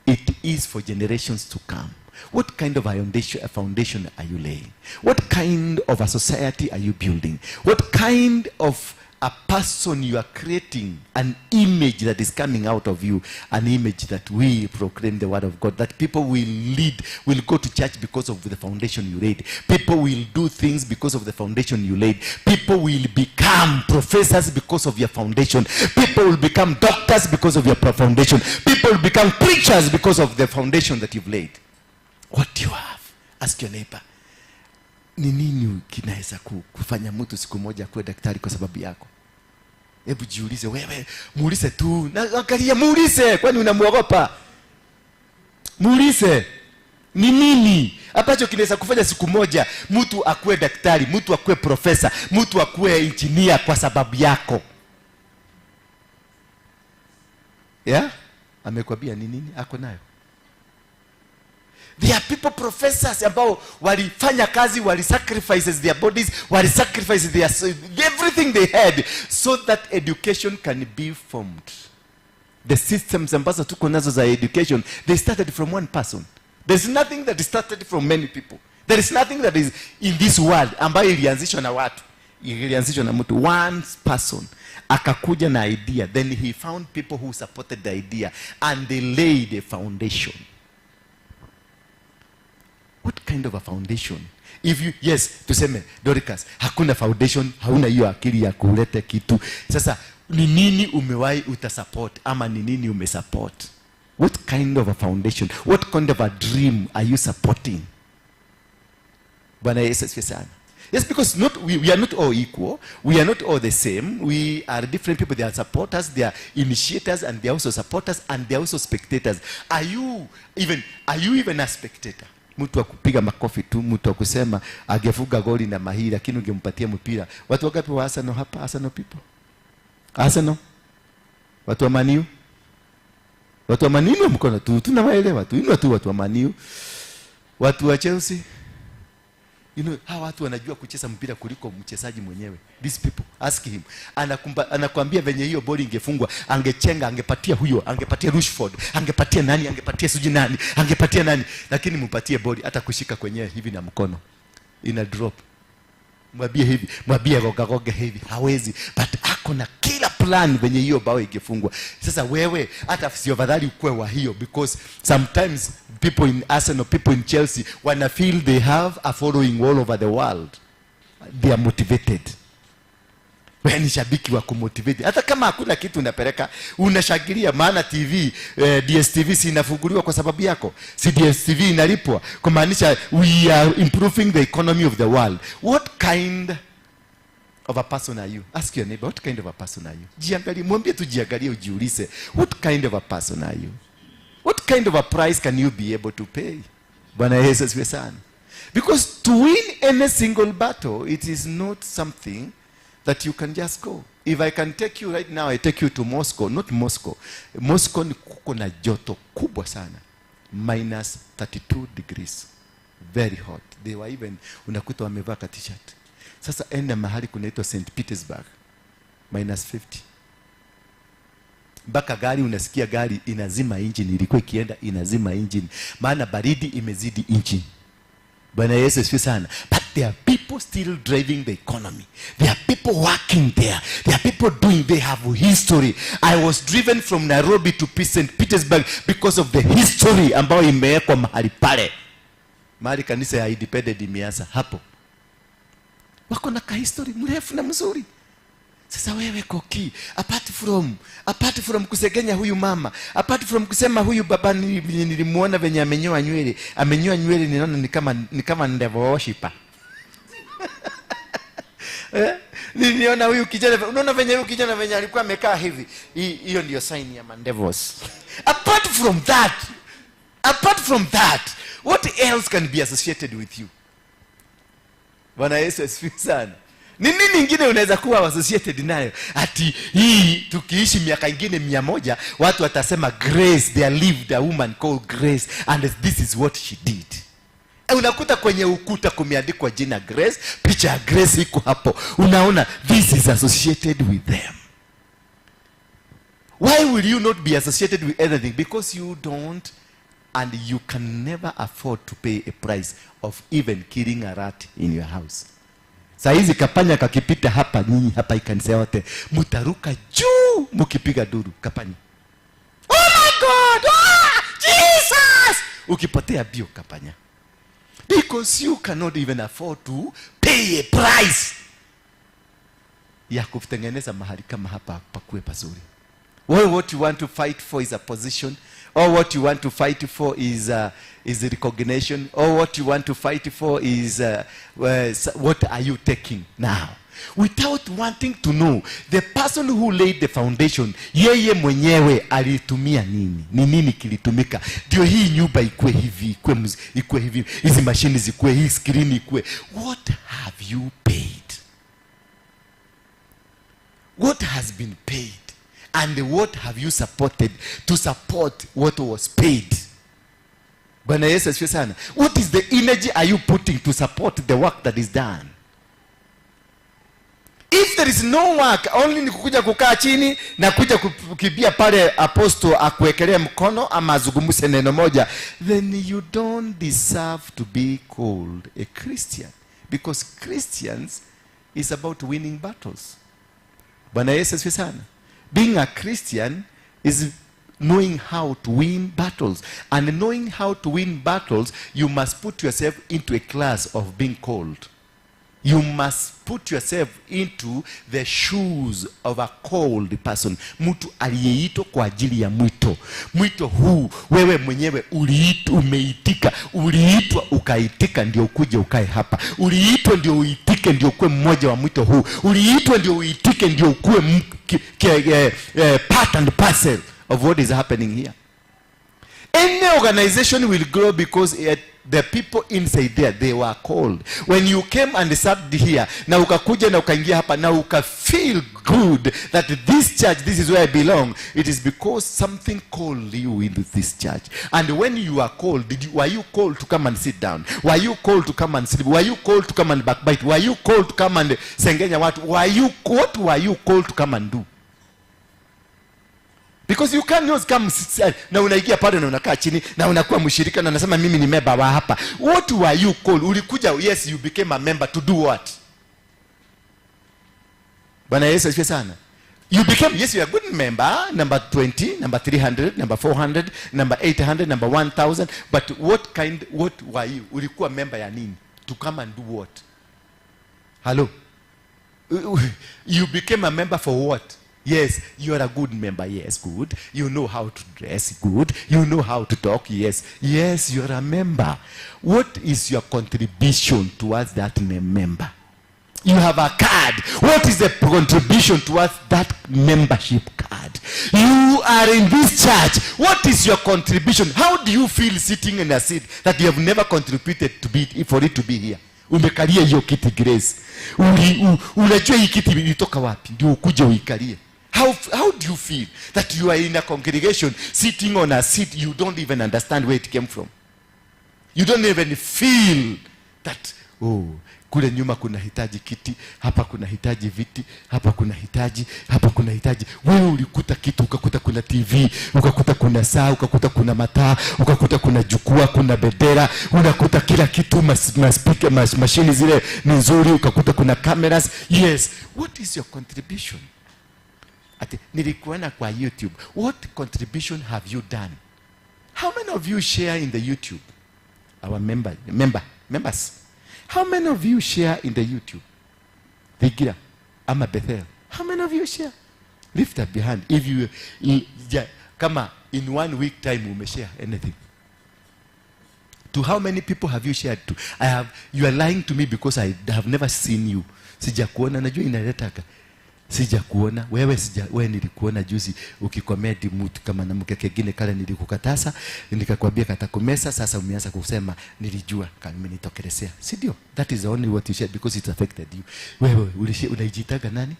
It is for generations to come. What kind of a foundation are you laying? What kind of a society are you building? What kind of a person you are creating? An image that is coming out of you, an image that we proclaim the word of God, that people will go to church because of the foundation you laid. People will do things because of the foundation you laid. People will become professors because of your foundation. People will become doctors because of your foundation. People will become preachers because of the foundation that you've laid. What do you have? Ask your neighbor. Ni nini kinaweza kufanya mtu siku moja kuwa daktari kwa sababu yako? Hebu jiulize wewe, muulize tu. Na angalia, muulize, kwani unamuogopa? Muulize. Ni nini ambacho kinaweza kufanya siku moja mtu akuwe daktari, mtu akuwe profesa, mtu akuwe engineer kwa sababu yako? Amekwambia ni nini ako nayo? There are people, professors ambao walifanya kazi, walisacrifices their bodies, walisacrifice their everything they had so that education can be formed. The systems ambazo tuko nazo za education, they started from one person. There's nothing that started from many people. There is nothing that is in this world ambayo ilianzishwa na watu. Ilianzishwa na mtu, one person. Akakuja na idea, then he found people who supported the idea and they laid a foundation. What kind of a foundation? If you, yes, tuseme Dorcas, hakuna foundation, hauna hiyo akili ya kuleta kitu. Sasa ni nini umewahi utasupport ama ni nini umesupport? What kind of a foundation? What kind of a dream are you supporting? Bwana Yesu asifiwe sana. Yes, because we are not all equal. We are not all the same. We are different people. They are supporters, they are initiators, and they are also supporters, and they are also spectators. Are you even a spectator? Mtu wa kupiga makofi tu, mtu wa kusema angefunga goli na mahiri lakini ungempatia mpira. Watu wangapi wa Arsenal hapa? Arsenal people. Arsenal. Watu wa Man U. Watu wa Man U mkono tu, tunawaelewa tu. Inua tu watu wa Man U. Watu wa Chelsea. Hawa watu wanajua kucheza mpira kuliko mchezaji mwenyewe. These people, ask him. Anakuambia venye hiyo boli ingefungwa, angechenga, angepatia huyo, angepatia Rushford, angepatia nani, angepatia suji nani, angepatia nani. Lakini mpatie boli hata kushika kwenyewe hivi na mkono. Ina drop. Mwambie hivi, mwambie goga hivi, hawezi. But ako na kila plan venye hiyo bao ingefungwa. Sasa wewe hata sio fadhali ukwe wa hiyo, because sometimes people in Arsenal, people in Chelsea wanna feel they have a following all over the world. They are motivated. Wewe ni shabiki wa kumotivate. Hata kama hakuna kitu unapeleka, unashangilia maana TV, DSTV si inafunguliwa kwa sababu yako. Si DSTV inalipwa kumaanisha we are improving the economy of the world. What kind of a person are you? Ask your neighbor, what kind of a person are you? Jiangalie, mwambie tu jiangalie ujiulize, what kind of a person are you? What kind of a price can you be able to pay? Bwana Yesu asifiwe sana. Because to win any single battle, it is not something that you can just go. If I can take you right now, I take you to Moscow. Not Moscow. Moscow ni kuko na joto kubwa sana. Minus 32 degrees. Very hot. They were even, unakuta wamevaa ka t-shirt. Sasa enda mahali kunaitwa St. Petersburg. Minus 50. Baka gari unasikia gari inazima engine. Ilikuwa ikienda inazima engine. Maana baridi imezidi engine. Bwana Yesu asifiwe sana. But there are people still driving the economy. There are people working there. There are people doing, they have history. I was driven from Nairobi to St. Petersburg because of the history ambayo imewekwa mahali pale. Mahali kanisa ya Independent imeanza hapo. Wako na ka history mrefu na mzuri. Sasa wewe Koki, apart from kusegenya huyu mama, apart from kusema huyu baba nilimuona venye amenyoa nywele ninaona ni kama devil worshiper. Niliona huyu kijana, unaona venye huyu kijana venye alikuwa amekaa hivi. Hiyo ndio sign ya mandevils. Apart from that, what else can be associated with you? Bwana Yesu asifiwe sana. Ni nini ingine unaweza kuwa associated nayo? Ati hii tukiishi miaka ingine 100 watu watasema Grace, there lived a woman called Grace and this is what she did. Unakuta kwenye ukuta kumeandikwa jina Grace, picha ya Grace iko hapo. Unaona this is associated with them. Why will you not be associated with anything? Because you don't and you can never afford to pay a price of even killing a rat in your house. Saizi kapanya kakipita hapa, nyinyi hapa ikanisa yote mutaruka juu mkipiga duru kapanya. Oh my God! Oh, Jesus! Ukipotea bio kapanya. Because you cannot even afford to pay a price ya kutengeneza mahali kama hapa pakue pazuri. What you want to fight for is a position, or what you want to fight for is recognition, or what you want to fight for is what are you taking now? Without wanting to know the person who laid the foundation, yeye mwenyewe alitumia nini? Ni nini kilitumika? Ndio hii nyumba ikue hivi, ikue hivi, hizi mashini zikue, hii screen ikue. What have you paid? What has been paid? And what have you supported to support what was paid? Bwana Yesu asifiwe sana. What is the energy are you putting to support the work that is done? If there is no work, only ni kukuja kukaa chini na kuja kukimbia pale apostle akuwekelea mkono ama azungumze neno moja, then you don't deserve to be called a Christian, because Christians is about winning battles. Bwana Yesu asifiwe sana. Being a Christian is knowing how to win battles, and knowing how to win battles, you must put yourself into a class of being called. You must put yourself into the shoes of a called person. Mtu aliyeitwa kwa ajili ya mwito. Mwito huu wewe mwenyewe uliitwa, umeitika. Uliitwa ukaitika ndio ukuje ukae hapa. Uliitwa ndio uitike ndio ukue mmoja wa mwito huu. Uliitwa ndio uitike ndio ukue part and parcel of what is happening here. Any organization will grow because the people inside there, they were called. When you came and served here, na ukakuja na ukaingia hapa na uka feel good that this church, this is where I belong, it is because something called you into this church. And when you are called, were you called to come and sit down? Were you called to come and sleep? Were you called to come and backbite? Were you called to come and sengenya watu? What were you called to come and do? Because you can't just come na unaingia pale na unakaa chini na unakuwa mshirika na unasema mimi ni member wa hapa. What were you called? Ulikuja, yes, you became a member to do what? Bwana Yesu asifiwe sana. You became, yes, you are a good member, number 20, number 300, number 400, number 800, number 1000, but what were you? Ulikuwa member ya nini? To come and do what? Hello? You became a member for what? Yes, you are a good member. Yes, good. You know how to dress. Good. You know how to talk. Yes. Yes, you are a member. What is your contribution towards that member? You have a card. What is the contribution towards that membership card? You are in this church. What is your contribution? How do you feel sitting in a seat that you have never contributed to be, for it to be here? Umekalia hiyo kiti Grace. Unajua hii kiti ilitoka wapi? Ndio ukuje uikalie. How do you feel that you are in a congregation sitting on a seat you don't even understand where it came from? You don't even feel that, oh, kule nyuma kuna hitaji kiti, hapa kuna hitaji viti, hapa kuna hitaji, hapa kuna hitaji. Wewe ulikuta kitu, ukakuta kuna TV, ukakuta kuna saa, ukakuta kuna mataa, ukakuta kuna jukwaa, kuna bendera, unakuta kila kitu, speaker, machine zile ni nzuri, ukakuta kuna cameras. Yes, what is your contribution? Ati nilikuona kwa YouTube. What contribution have you done? How many of you share in the YouTube? Our members. How many of you share in the YouTube? Thigira ama Bethel. How many of you share? Lift up your hand. If you kama in 1 week time umeshare anything. To how many people have you shared to? You are lying to me because I have never seen you. Sijakuona, najua inaletaka. Sijakuona wewe nilikuona juzi ukikomedi mtu kama na mke kingine kale nilikukatasa nikakwambia katakomesa, sasa umeanza kusema nilijua kama imenitokelezea. Si ndio? That is only what you shared because it affected you. Wewe unajitaga nani?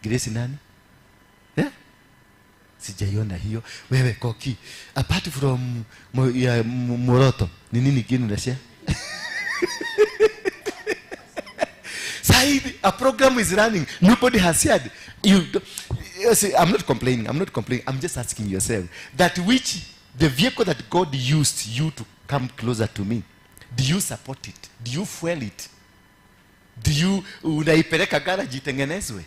Grace nani? Sijaiona hiyo. Wewe Koki, apart from Moroto, ni nini kingine unashare? A program is running. Nobody has said. See, I'm not complaining. I'm just asking yourself that the vehicle that God used you to come closer to me, do you support it? Do you fuel it? Do you unaipeleka garage itengenezwe?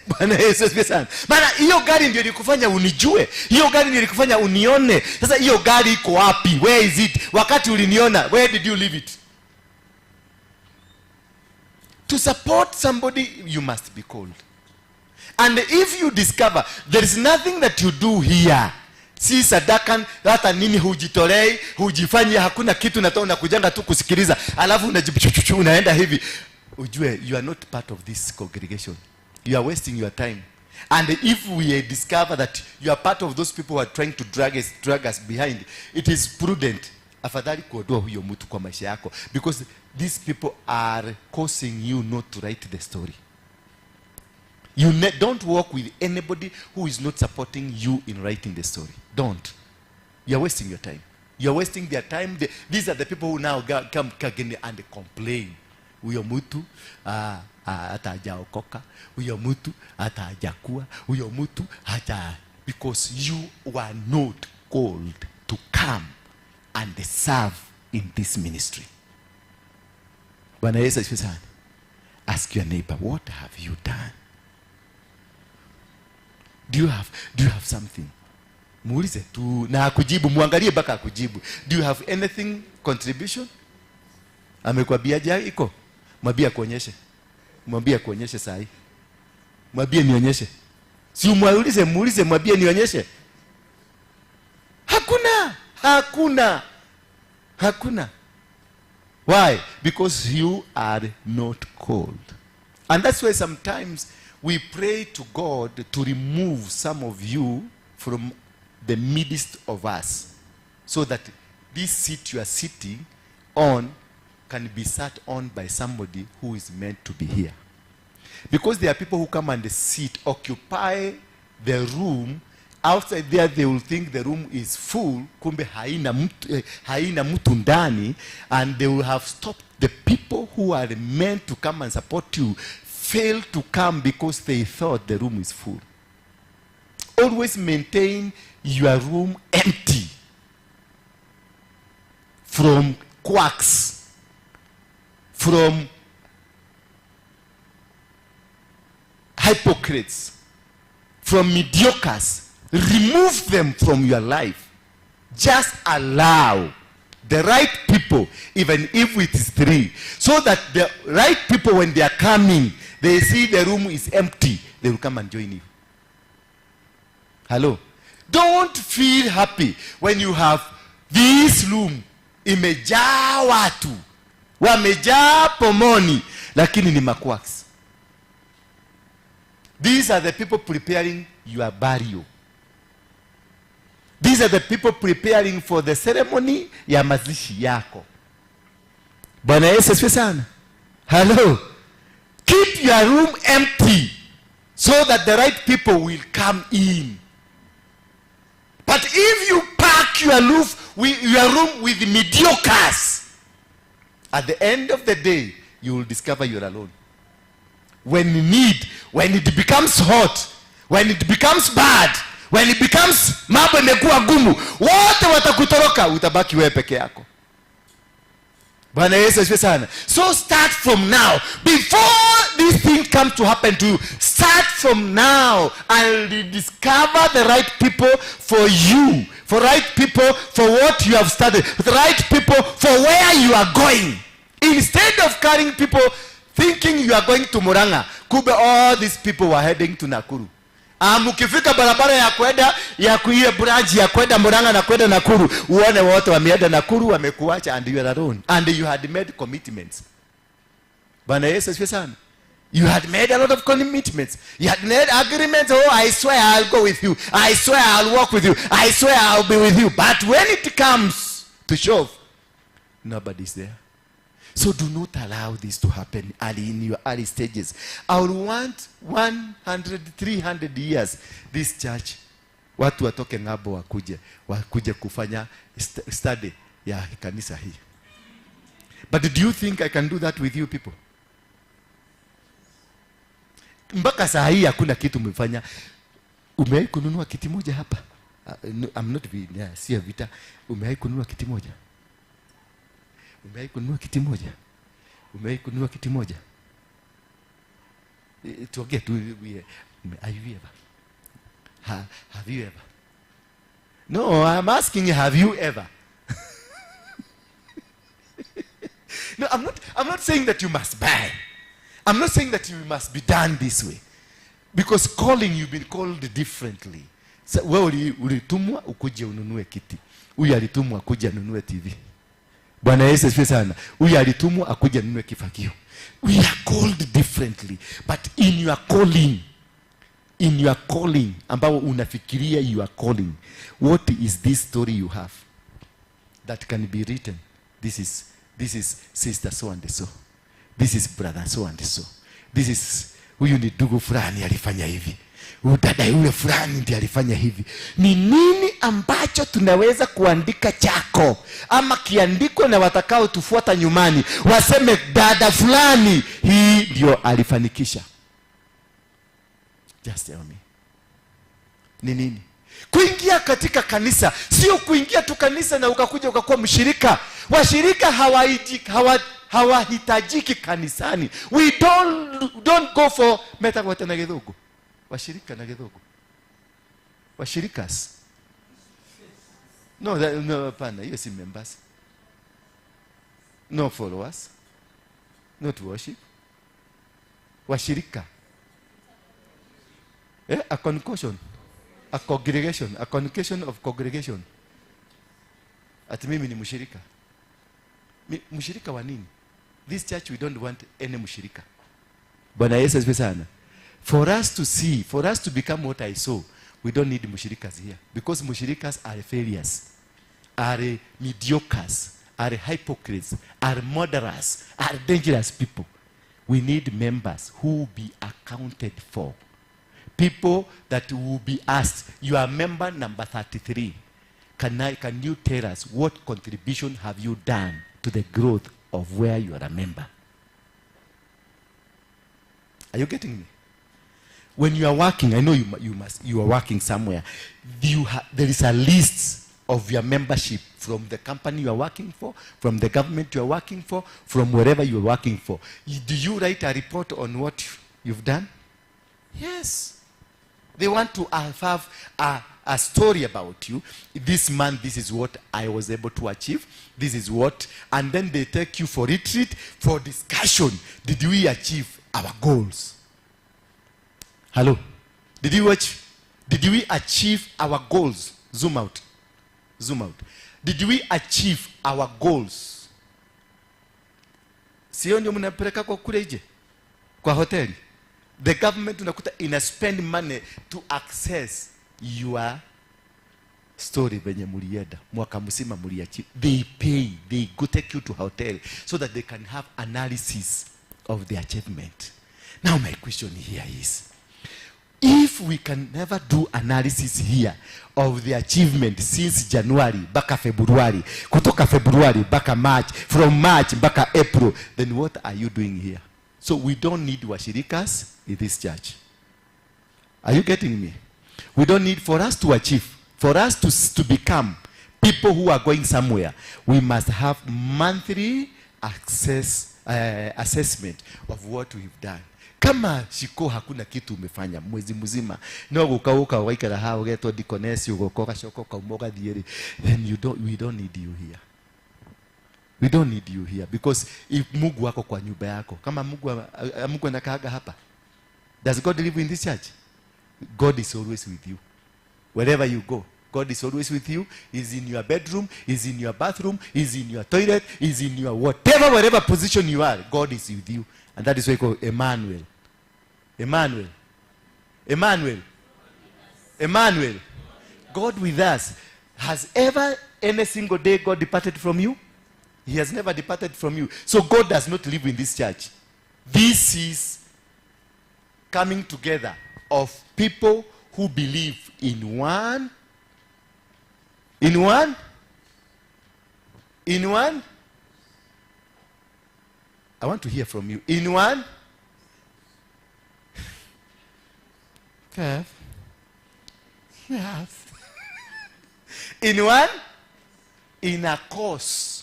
Bwana Yesu asifiwe sana. Maana hiyo gari ndio ilikufanya unijue. Hiyo gari ndio ilikufanya unione. Sasa hiyo gari iko wapi? Where is it? Wakati uliniona, where did you leave it? To support somebody, you must be called. And if you discover there is nothing that you do here, si sadaka hata nini hujitolei, hujifanyia, hakuna kitu, na unakujanga tu kusikiliza, alafu unajibuchuchu unaenda hivi, ujue you are not part of this congregation. You are wasting your time. And if we discover that you are part of those people who are trying to drag us behind, it is prudent, afadhali kuondoa huyo mtu kwa maisha yako, because these people are causing you not to write the story. You don't work with anybody who is not supporting you in writing the story. Don't. You're wasting your time. You're wasting their time. These are the people who now come again and complain. Huyo mtu hata hajaokoka, huyo mtu hata hajakuwa, huyo mtu hata, because you were not called to come and serve in this ministry. Bwana Yesu asifiwe sana. Ask your neighbor, what have you done? Do you have something? Muulize tu na akujibu, muangalie mpaka akujibu. Do you have anything contribution? Amekwambia je iko? Mwambie kuonyeshe. Mwambie kuonyeshe saa hii. Mwambie nionyeshe. Si muulize mwambie nionyeshe. Hakuna. Why? Because you are not called. And that's why sometimes we pray to God to remove some of you from the midst of us, so that this seat you are sitting on can be sat on by somebody who is meant to be here. Because there are people who come and sit, occupy the room. Outside there they will think the room is full, kumbe haina mtu ndani, and they will have stopped the people who are meant to come and support you, fail to come because they thought the room is full. Always maintain your room empty from quacks, from hypocrites, from mediocres. Remove them from your life. Just allow the right people, even if it is 3, so that the right people, when they are coming, they see the room is empty, they will come and join you. Hello? Don't feel happy when you have this room imejaa watu, wamejaa pomoni, lakini ni makwaks. These are the people preparing your burial. These are the people preparing for the ceremony ya mazishi yako. Bwana Yesu asifiwe sana. Hello. Keep your room empty so that the right people will come in. But if you pack your room with mediocres, at the end of the day, you will discover you're alone. When it becomes hot, when it becomes bad, when it becomes mambo imekuwa gumu, wote watakutoroka, utabaki wewe peke yako. Bwana Yesu asifiwe sana. So start from now. Before these things come to happen to you, start from now and discover the right people for you, for right people for what you have started, the right people for where you are going. Instead of carrying people thinking you are going to Murang'a, kumbe all these people were heading to Nakuru. Mkifika barabara ya kwenda ya kuile branch ya kwenda Murang'a na kwenda Nakuru, uone wote wameenda Nakuru, wamekuacha, and you are alone, and you had made commitments. Bwana Yesu asifiwe sana. You had made a lot of commitments. You had made agreements. Oh, I swear I'll go with you. I swear I'll walk with you. I swear I'll be with you. But when it comes to shove, nobody's there. So do not allow this to happen early in your early stages. I would want 100, 300 years this church, watu watoke ng'ambo wakuje kufanya study ya kanisa hii. But do you think I can do that with you people? Mpaka saa hii hakuna kitu umefanya. Umewahi kununua kiti moja hapa? I'm not si vita. Umewahi kununua kiti moja? Umewahi kununua kiti moja? Umewahi kununua kiti moja? Tuongee tu. Have you ever? Have you ever? No, I'm asking you, have you ever? No, I'm not saying that you must buy. I'm not saying that you must be done this way. Because calling, you've been called differently. So, wewe ulitumwa ukuje ununue kiti. Huyu alitumwa kuja anunue TV. Bwana Yesu asifiwe sana. Huyu alitumwa akuja anunue kifagio. We are called differently. But in your calling, ambao unafikiria you are calling, what is this story you have that can be written? This is sister so and so. This is brother so and so. This is huyu ni ndugu fulani alifanya hivi. dada yule fulani ndiye alifanya hivi. Ni nini ambacho tunaweza kuandika chako ama kiandikwe na watakao tufuata nyumani waseme dada fulani hii ndio alifanikisha? Just tell me. Ni nini? Kuingia katika kanisa sio kuingia tu kanisa na ukakuja ukakuwa mshirika. Washirika hawahitajiki kanisani. We don't go for metakwata na githugu. Washirika na githugu. Washirikas. No, pana, hiyo si members. No followers. Not worship. Washirika. A concussion. A congregation. A congregation of congregation. Ati mimi ni mshirika. Mshirika wa nini? This church we don't want any mshirika. Bwana Yesu asifiwe sana. For us to see, for us to become what I saw, we don't need mushirikas here. Because mushirikas are failures, are mediocres, are hypocrites, are murderers, are dangerous people. We need members who will be accounted for. People that will be asked, you are member number 33. Can you tell us what contribution have you done to the growth of where you are a member? Are you getting me? When you are working, I know you are working somewhere. There is a list of your membership from the company you are working for, from the government you are working for, from wherever you are working for. Do you write a report on what you've done? Yes. They want to have a story about you. This month, this is what I was able to achieve. This is what, and then they take you for retreat, for discussion. Did we achieve our goals? Hello? Did we achieve our goals? Zoom out. Zoom out. Did we achieve our goals? Sio ndio mnapeleka kwa kule nje? Kwa hoteli. The government unakuta ina spend money to access your story venye mulienda. Mwaka mzima muliachieve. They pay. They go take you to hotel so that they can have analysis of the achievement. Now my question here is, if we can never do analysis here of the achievement since January baka February, kutoka February baka March, from March baka April, then what are you doing here? So we don't need washirikas in this church. Are you getting me? We don't need, for us to achieve, for us to become people who are going somewhere, we must have monthly assessment of what we've done. Kama shiko hakuna kitu umefanya mwezi mzima, no gukauka waikara hao geto dikonesi ugokoka shoko ka umoga thieri, then we don't need you here. We don't need you here, because if Mungu wako kwa nyumba yako, kama Mungu anakaaga hapa, does God live in this church? God is always with you. Wherever you go, God is always with you. He's in your bedroom, he's in your bathroom, he's in your toilet, he's in your whatever position you are, God is with you. And that is why we call Emmanuel. Emmanuel. Emmanuel. Emmanuel. God with us. Has ever any single day God departed from you? He has never departed from you. So God does not live in this church. This is coming together of people who believe in one. In one? In one? I want to hear from you. In one? Yes. Yes. In one? In a cause.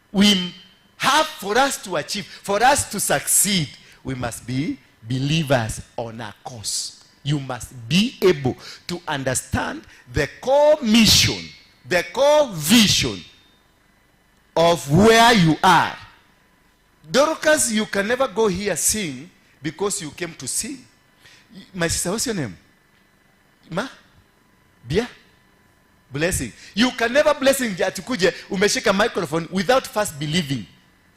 We have, for us to achieve, for us to succeed, we must be believers on a cause. You must be able to understand the core mission, the core vision of where you are. Dorcas, you can never go here sing because you came to sing. My sister, what's your name? Ma? Bia? Blessing. You can never blessing atukuje umeshika microphone without first believing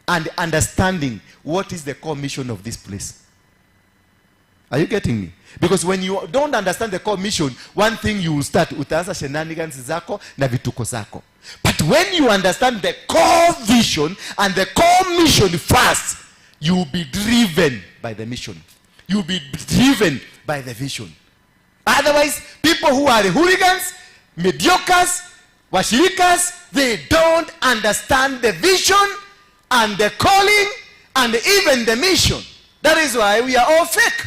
and understanding what is the core mission of this place. Are you getting me? Because when you don't understand the core mission, one thing you will start, utaanza shenanigans zako na vituko zako. But when you understand the core vision and the core mission first, you will be driven by the mission. You'll be driven by the vision. Otherwise, people who are hooligans, mediocres, washirikas, they don't understand the vision and the calling and even the mission. That is why we are all fake.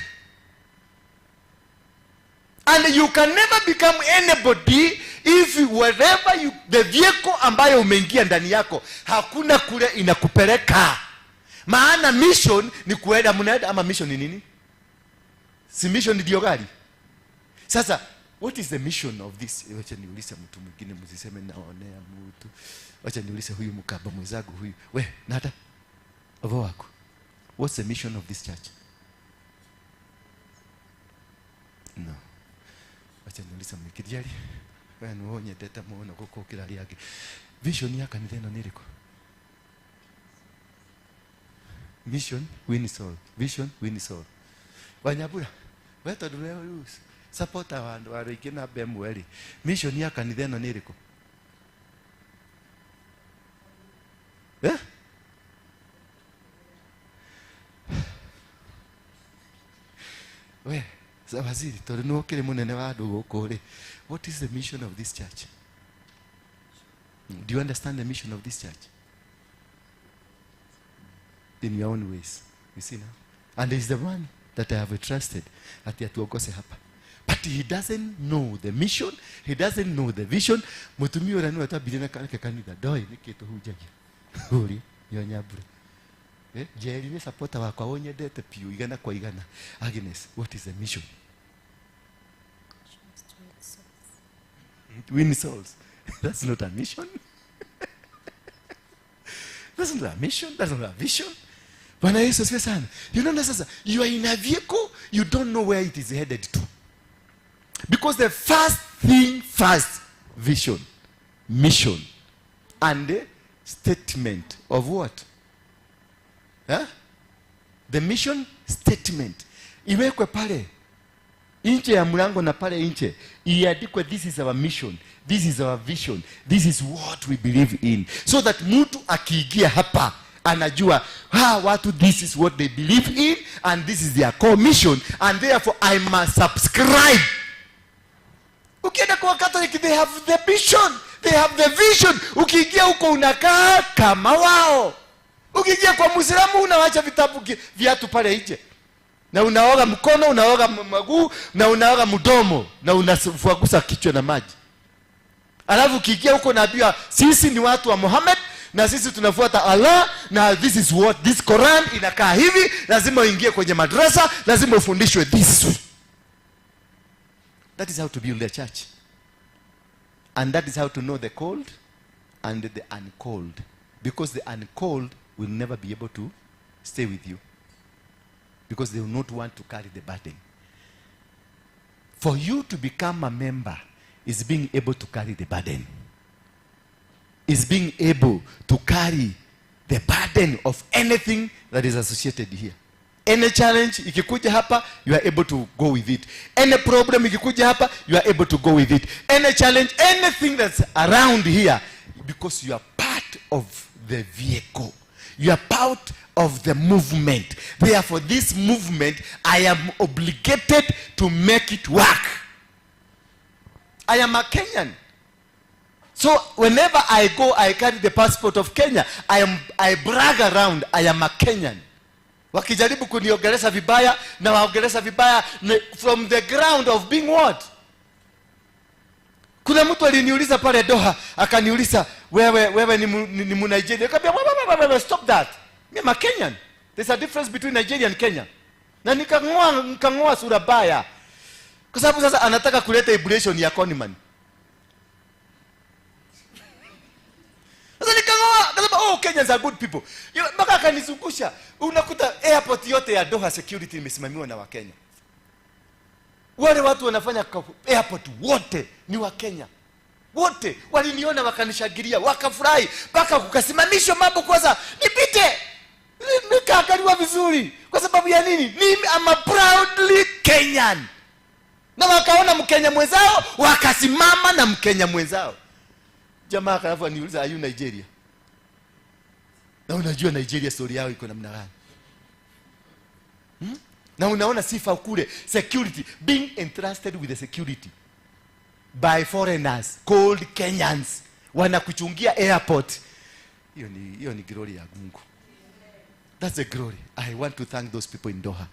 And you can never become anybody if wherever you, the vehicle ambayo umeingia ndani yako, hakuna kule inakupeleka. Maana mission ni kuenda mnaenda, ama mission ni nini? Si mission ndio gari. Sasa, what is the mission of this? Wacha niulize mtu mwingine, msiseme naonea mtu. Wacha niulize huyu mkaba mwenzangu huyu. We, nata? Ovo wako. What's the mission of this church? No. Wacha niulize mkijali. Wewe nuonye teta muona koko kilali yake. Vision ya kanisa ino niliko. Mission win soul. Vision win soul. Wanyabura. Weto dulewe lose. Support abantu arikina bemweli. Mission ya kanisa ino niliko. Eh? We, waziri, tono kile munene wa andu gukuri. What is the mission of this church? Do you understand the mission of this church? In your own ways. You see now? And he is the one that I have trusted at atuokose hapa. But he doesn't know the mission. He doesn't know the vision. Mutumio ranu atabirina kanake kanitha. Doi nikitu hujagia. Huri, yonyabure. Jerry ni supporter wako onyedete piu igana kwa igana. Agnes, what is the mission? Win souls. That's not a mission. That's not a mission. That's not a vision. Bwana Yesu asifiwe sana. You know sasa, you are in a vehicle, you don't know where it is headed to. Because the first thing first, vision, mission, and the statement of what? Huh? The mission statement. Iwekwe pale nje ya mlango na pale nje iandikwe, this is our mission, this is our vision, this is what we believe in, so that mtu akiingia hapa anajua watu, this is what they believe in and this is their core mission, and therefore I must subscribe. Ukienda kwa Catholic, they have the mission, they have the vision. Ukiingia huko unakaa kama wao. Ukiingia kwa Muislamu unawacha vitabu viatu pale nje. Na unaoga mkono, unaoga maguu, na unaoga mdomo, na unafuagusa kichwa na maji. Alafu ukiingia huko naambiwa sisi ni watu wa Muhammad na sisi tunafuata Allah, na this is what this Quran inakaa hivi, lazima uingie kwenye madrasa, lazima ufundishwe this. That is how to build a church. And that is how to know the called and the uncalled. Because the uncalled will never be able to stay with you. Because they will not want to carry the burden. For you to become a member is being able to carry the burden. Is being able to carry the burden of anything that is associated here. Any challenge ikikuja hapa, you are able to go with it. Any problem ikikuja hapa, you are able to go with it. Any challenge, anything that's around here, because you are part of the vehicle. You are part of the movement. Therefore, this movement, I am obligated to make it work. I am a Kenyan. So whenever I go, I carry the passport of Kenya. I brag around, I am a Kenyan. Wakijaribu kuniongelesha vibaya, na waongelesha vibaya from the ground of being what? Kuna mtu aliniuliza pale Doha, akaniuliza wewe ni Nigeria. Nikamwambia stop that. Mimi am Kenyan. There's a difference between Nigeria and Kenya. Na nikangoa sura baya. Kwa sababu sasa anataka kuleta ebullation ya Conman. Sasa nikangoa, kasema Kenyans are good people. Mpaka akanizungusha. Unakuta airport yote ya Doha security imesimamiwa na Wakenya. Wale watu wanafanya airport wote ni wa Kenya. Wote waliniona wakanishangilia, wakafurahi, mpaka kukasimamishwa mambo kwanza nipite. Nikaangaliwa vizuri. Kwa sababu ya nini? Mimi am a proudly Kenyan. Na wakaona Mkenya mwenzao, wakasimama na Mkenya mwenzao. Jamaa akaanza niuliza, are you Nigeria? Na unajua Nigeria story yao iko namna gani? Na unaona sifa kule, security, being entrusted with the security by foreigners called Kenyans, wanakuchungia airport. Hiyo ni glory ya Mungu. That's a glory. I want to thank those people in Doha.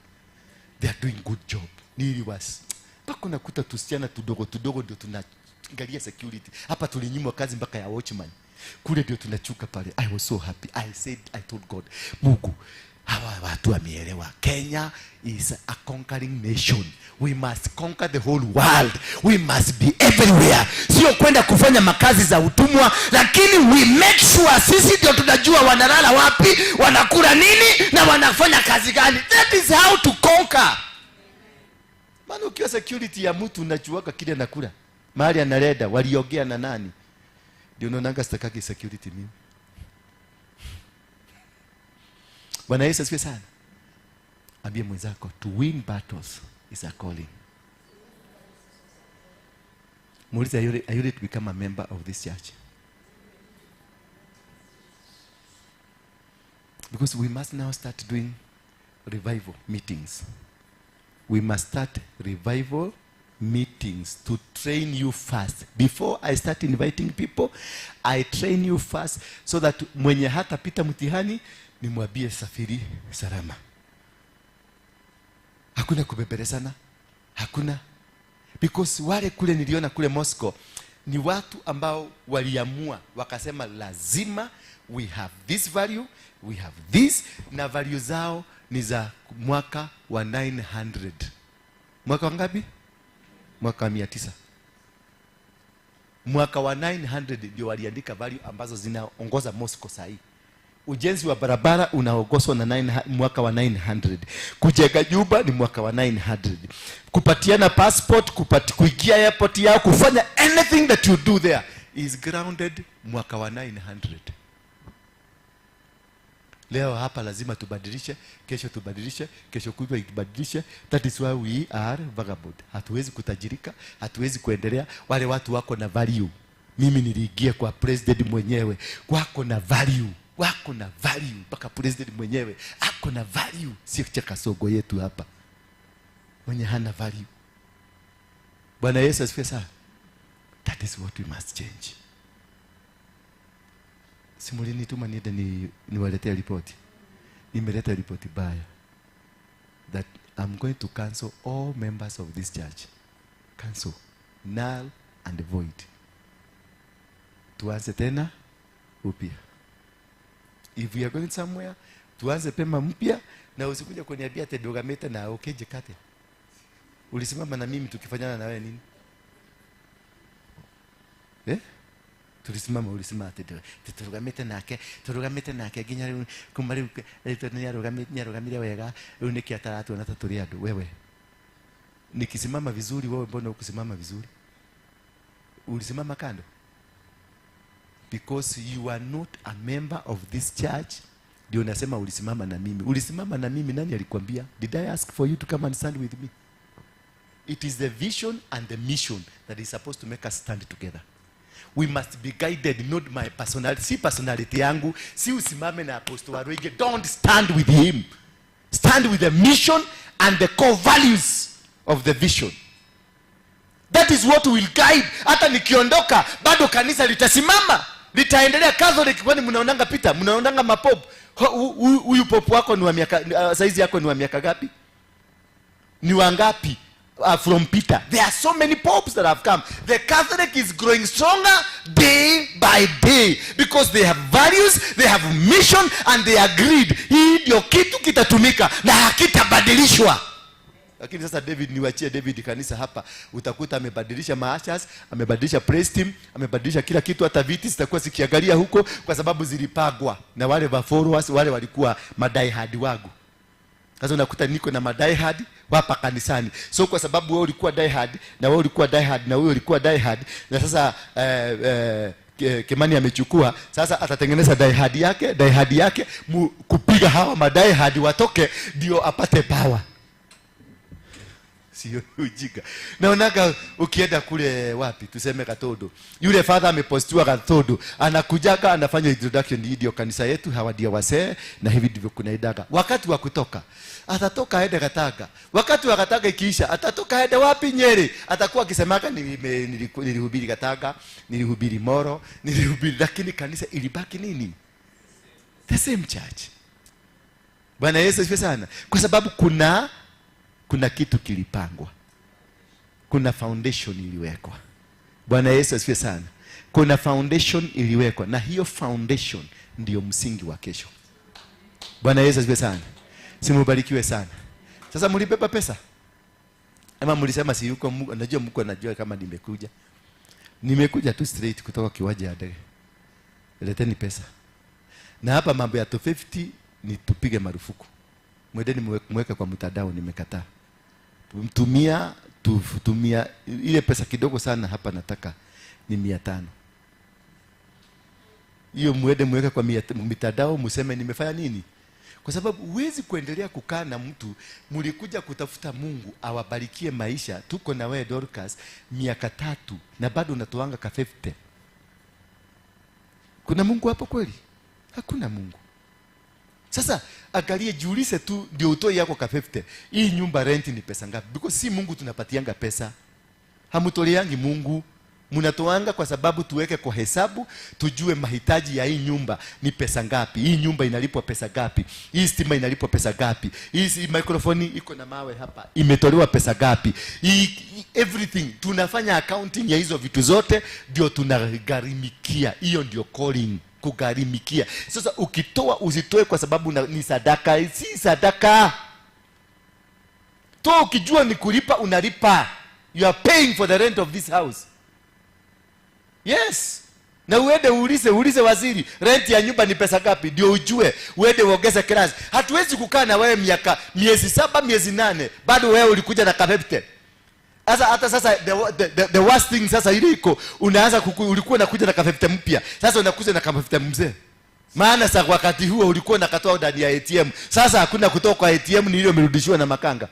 They are doing good job. Nili was. Mpaka unakuta tusichana tudogo ndio tunaangalia security. Hapa tulinyimwa kazi mpaka ya watchman. Kule ndio tunachuka pale. I was so happy. I told God, Mungu, hawa watu wameelewa. Kenya is a conquering nation. We must conquer the whole world. We must be everywhere. Sio kwenda kufanya makazi za utumwa, lakini we make sure sisi ndio tunajua wanalala wapi, wanakula nini na wanafanya kazi gani. That is how to conquer. Maana ukiwa security ya mtu unajuaga kile anakula, mahali analeda, waliongea na nani. Ndio unaonanga stakaki security mimi. Bwana Yesu asifiwe sana. Ambie mwenzako, to win battles is a calling. Muulize, are you ready to become a member of this church? Because we must now start doing revival meetings. We must start revival meetings to train you first. Before I start inviting people, I train you first so that mwenye hata pita mtihani nimwambie safiri salama. Hakuna kubeberezana. Hakuna. Because wale kule niliona kule Moscow ni watu ambao waliamua wakasema lazima we have this value, we have this, na value zao ni za mwaka wa 900. Mwaka wangapi? Mwaka wa 900. Mwaka wa 900 ndio waliandika value ambazo zinaongoza Moscow sahi. Ujenzi wa barabara unaongozwa na mwaka wa 900. Kujenga nyumba ni mwaka wa 900. Kupatiana passport, kuingia airport yao, kufanya anything that you do there is grounded mwaka wa 900. Leo hapa lazima tubadilishe, kesho tubadilishe, kesho kutwa tubadilishe. That is why we are vagabond. Hatuwezi kutajirika, hatuwezi kuendelea. Wale watu wako na value. Mimi niliingia kwa president mwenyewe, wako na value. Wako na value, mpaka president mwenyewe ako na value. Sio chaka sogo yetu hapa mwenye hana value. Bwana Yesu asifiwe sana. That is what we must change. Simulini tuma niende niwaletea ripoti. Nimeleta ripoti baya that I'm going to cancel all members of this church. Cancel, null and void. Tuanze tena upya. If we are going somewhere, tuanze pema mpya, na usikuja kuniambia tedogameta na okeje kate. Ulisimama na mimi tukifanyana na wewe nini? Tulisimama, ulisimama tedogameta nake ginya kumari nyarogamire wega uniki ataratu na taturia ndo wewe. Nikisimama vizuri, wewe mbona ukusimama vizuri? Ulisimama kando. Because you are not a member of this church. Ndio nasema ulisimama na mimi. Ulisimama na mimi, nani alikwambia? Did I ask for you to come and stand with me? It is the vision and the mission that is supposed to make us stand together. We must be guided, not my personality. Si personality yangu, si usimame na Apostle Waroige. Don't stand with him. Stand with the mission and the core values of the vision. That is what will guide. Hata nikiondoka, bado kanisa litasimama. Litaendelea. Catholic, kwani mnaonanga Peter, mnaonanga mapopu. Huyu popu wako ni wa miaka, saizi yako ni wa miaka gapi? Ni wangapi from Peter? There are so many popes that have come. The Catholic is growing stronger day by day because they have values, they have mission, and they agreed. Hii ndio kitu kitatumika na hakitabadilishwa. Lakini sasa David, niwachie David kanisa hapa, utakuta amebadilisha maashas, amebadilisha praise team, amebadilisha kila kitu, hata viti zitakuwa zikiangalia huko kwa sababu zilipagwa na wale wa followers, wale walikuwa madai hadi wangu. Sasa unakuta niko na madai hadi hapa kanisani. So kwa sababu wewe ulikuwa die hard na wewe ulikuwa die hard na wewe ulikuwa die hard, na sasa Kimani amechukua, sasa atatengeneza die hard yake kupiga hawa madai hard watoke ndio apate power. sio ujinga. Naonaga ukienda kule wapi tuseme Katodo, yule father amepostiwa Katodo, anakujaga anafanya introduction, ndio kanisa yetu hawadia wasee na hivi ndivyo kunaidaga. Wakati wa kutoka atatoka aende Gataga, wakati wa Gataga ikiisha atatoka aende wapi? Nyeri. Atakuwa akisemaka nilihubiri Gataga, nilihubiri Moro, nilihubiri, lakini kanisa ilibaki nini? The same church. Bwana Yesu asifiwe sana. Kwa sababu kuna kitu kilipangwa, kuna foundation iliwekwa. Bwana Yesu asifiwe sana. Kuna foundation iliwekwa, na hiyo foundation ndio msingi wa kesho. Bwana Yesu asifiwe sana. Simubarikiwe sana. Sasa mlibeba pesa ama mlisema si yuko Mungu? Najua Mungu anajua kama nimekuja tu straight kutoka kiwanja ya ndege. Leteni pesa. Na hapa mambo ya 250 ni tupige marufuku. Mwendeni mweke kwa mtandao, nimekataa. Tutumia ile pesa kidogo sana hapa, nataka ni 500. Hiyo mwende mweke kwa mitandao, mseme nimefanya nini? Kwa sababu huwezi kuendelea kukaa na mtu mlikuja kutafuta Mungu awabarikie maisha. Tuko na wewe Dorcas miaka 3 na bado unatoanga ka 50. Kuna Mungu hapo kweli? Hakuna Mungu. Sasa angalie, jiulize tu ndio utoe yako ka 50. Hii nyumba rent ni pesa ngapi? Because si Mungu tunapatianga pesa. Hamutoleangi Mungu. Mnatoanga kwa sababu tuweke kwa hesabu, tujue mahitaji ya hii nyumba ni pesa ngapi. Hii nyumba inalipwa pesa ngapi? Hii stima inalipwa pesa ngapi? Hii microphone iko na mawe hapa imetolewa pesa ngapi? Everything tunafanya accounting ya hizo vitu zote, ndio tunagharimikia. Hiyo ndio calling, kugharimikia. Sasa ukitoa usitoe kwa sababu ni sadaka. Si sadaka. Toa ukijua ni kulipa, unalipa. You are paying for the rent of this house. Yes. Na uende uulize waziri, rent ya nyumba ni pesa ngapi? Ndio ujue, uende uongeze class. Hatuwezi kukaa na wewe miezi 7, miezi 8, bado wewe ulikuja na kapepte. Hata sasa the worst thing sasa ile iko, unaanza ulikuwa unakuja na kapepte mpya. Sasa unakuja na kapepte mzee. Maana sasa wakati huo ulikuwa unakatoa ndani ya ATM. Sasa hakuna kutoka kwa ATM, ni ile umerudishiwa na makanga.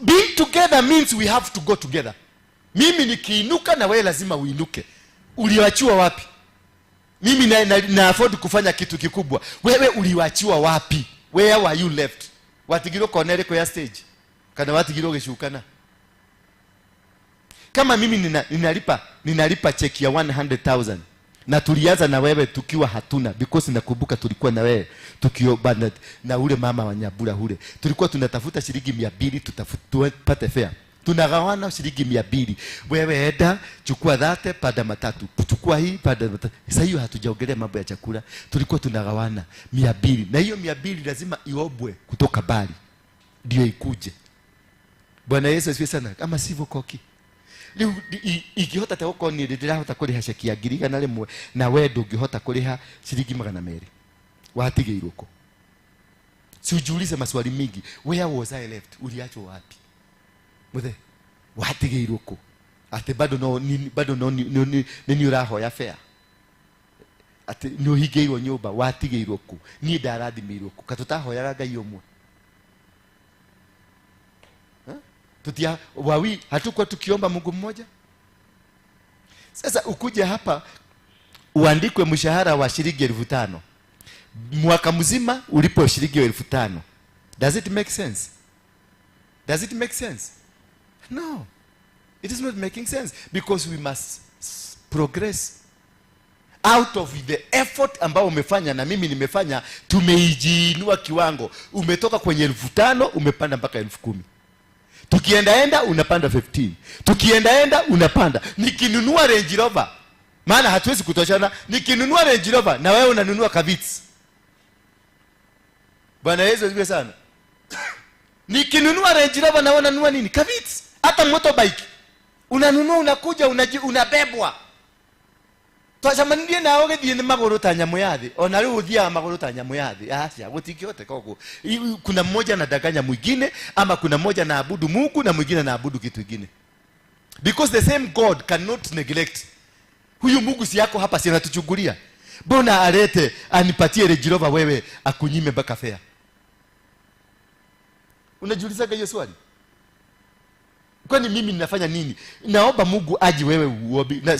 Being together means we have to go together. Mimi nikiinuka na wewe lazima uinuke. Uliwachiwa wapi? Mimi na afford kufanya kitu kikubwa. Wewe uliwachiwa wapi? Where were you left? Watigiro konere kwa stage. Kana watigiro geshukana. Kama mimi ninalipa cheki ya 100,000 na tulianza na wewe tukiwa hatuna, because nakumbuka tulikuwa na wewe tukio na ule mama wa Nyabura ule. Tulikuwa tunatafuta shilingi 200 tupate fare. Tunagawana shilingi 200. Wewe enda chukua dhate pada matatu. Chukua hii pada matatu. Sasa hiyo hatujaongelea mambo ya chakula. Tulikuwa tunagawana 200. Na hiyo 200 lazima iobwe kutoka bali ndio ikuje. Bwana Yesu asifiwe sana. Kama sivyo koki. Ikihota teko ni ndirahota kuriha sheki ya ngiri na rimwe, na wewe ndungihota kuriha shilingi 200. Watigirwo ko? Si ujiulize maswali mingi. Where was I left? Uliachwa wapi? Muthe, watigirwo ko? Ate bado no ni urahoya fare. Ate no higeirwo nyumba, watigirwo ko? Ni ndarathimirwo ko? Katutahoyaga Ngai omwe. Tutia wawi hatuko tukiomba Mungu mmoja. Sasa ukuje hapa uandikwe mshahara wa shilingi 5,000 mwaka mzima ulipo shilingi 5,000. Does it make sense? Does it make sense? No, it is not making sense, because we must progress out of the effort ambao umefanya na mimi nimefanya. Tumeijiinua kiwango, umetoka kwenye 5,000 umepanda mpaka 10,000. Tukienda unapanda 15. Tukienda unapanda. Nikinunua Range Rover, maana hatuwezi kutoshana. Nikinunua Range Rover na wewe unanunua Kavits. Bwana Yesu asifiwe sana. Nikinunua Range Rover na wewe unanunua nini? Kavits. Hata motorbike unanunua, unakuja unabebwa. Twacamanire nawe githie ni maguru ta nyamu yathi, ona riu uthia maguru ta nyamu yathi. Acha gutikiote koguo. Kuna mmoja anadanganya mwingine, ama kuna mmoja anaabudu Mungu na mwingine anaabudu kitu kingine. Because the same God cannot neglect. Huyu Mungu si yako hapa, si anatuchungulia. Mbona alete anipatie Range Rover wewe akunyime mpaka fare? Unajiulizaga hiyo swali? Kwani mimi ninafanya nini? Naomba Mungu aje wewe uombe. Na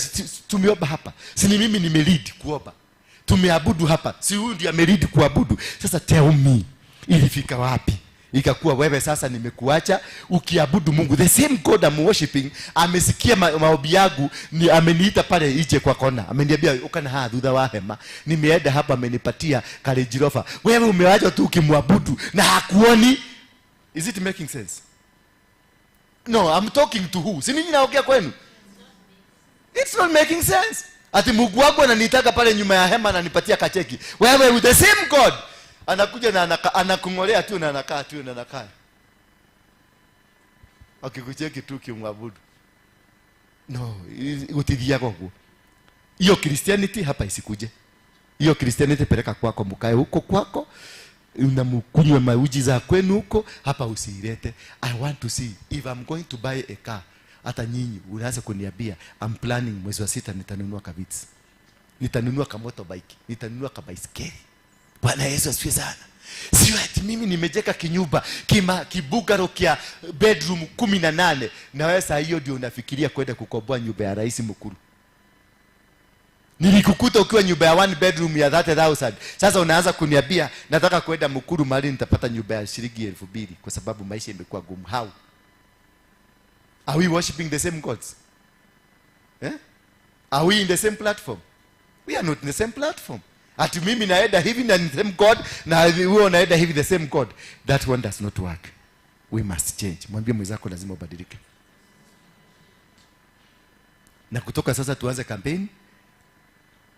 tumeomba hapa. Si ni mimi nimelead kuomba. Tumeabudu hapa. Si huyu ndiye amelead kuabudu. Sasa tell me, ilifika wapi? Ikakuwa wewe sasa nimekuacha ukiabudu Mungu. The same God I'm worshiping amesikia maombi yangu, ni ameniita pale ije kwa kona. Ameniambia ukana thutha wa hema. Nimeenda hapa amenipatia karejirofa. Wewe umewacha tu ukimwabudu na hakuoni. Is it making sense? No, I'm talking to who? Si nini naongea kwenu? It's not making sense. Ati Mungu wangu ananitaka pale nyuma ya hema ananipatia kacheki. Wewe with the same God anakuja na anakungolea tu na anakaa tu na anakaa. Akikucheki tu kimwabudu. No, utidhia kwako. Hiyo Christianity hapa isikuje. Hiyo Christianity peleka kwako, mkae huko kwako. Unamkunywe mauji za kwenu huko, hapa usiilete. I want to see if I'm going to buy a car. Hata nyinyi unaanza kuniambia I'm planning mwezi wa 6 nitanunua kabits. Nitanunua ka motorbike, nitanunua ka baiskeli. Bwana Yesu asifiwe sana. Sio ati mimi nimejeka kinyumba kibugaro kia bedroom 18 na wewe saa hiyo ndio unafikiria kwenda kukomboa nyumba ya rais mkuru. Nilikukuta ukiwa nyumba ya 1 bedroom ya 30,000. Sasa unaanza kuniambia nataka kwenda mkuru mahali nitapata nyumba ya shilingi 2,000 kwa sababu maisha imekuwa gumu. How? Are we worshiping the same gods? Eh? Are we in the same platform? We are not in the same platform. Ati mimi naenda hivi na the same God na wewe unaenda hivi the same God. That one does not work. We must change. Mwambie mwenzako lazima ubadilike. Na kutoka sasa tuanze campaign.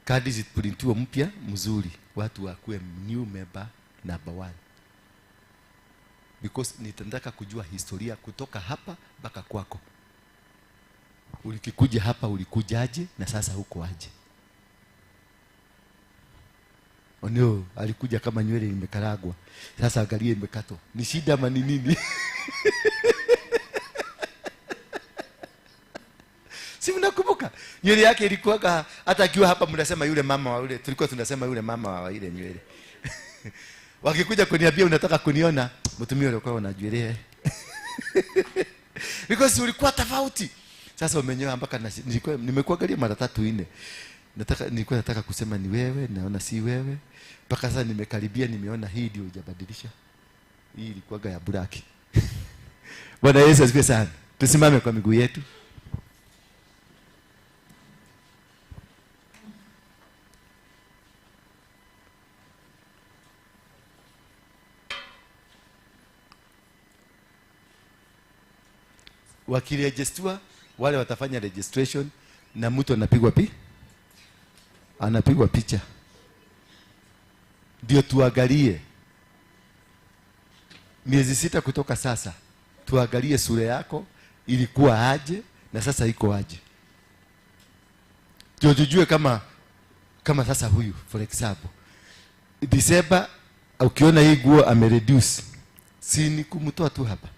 Kadi ziprintiwe mpya mzuri. Watu wakuwe new member number 1. Because nitataka kujua historia kutoka hapa mpaka kwako. Ulikikuja hapa ulikujaje na sasa huko aje? Onyo alikuja kama nywele imekaragwa. Sasa angalia imekatwa. Ni shida ama ni nini? Si mnakumbuka? Nywele yake ilikuwa hata akiwa hapa mnasema yule mama wa yule, tulikuwa tunasema yule mama wa ile nywele. Wakikuja kuniambia unataka kuniona, mtumio ulikuwa unajwelea. Because ulikuwa tofauti. Sasa umenyoa mpaka nilikuwa nimekuangalia mara 3 4. Nilikuwa nataka kusema ni wewe, naona si wewe. Mpaka sasa nimekaribia nimeona hii ndio hujabadilisha. Hii ilikuwa ya black. Bwana Yesu asifiwe sana. Tusimame kwa miguu yetu. Wakiregister wale watafanya registration na mtu anapigwa picha. Ndio tuangalie miezi 6 kutoka sasa, tuangalie sura yako ilikuwa aje na sasa iko aje. Ndio tujue kama sasa huyu for example December ukiona hii nguo amereduce, si ni kumtoa tu hapa.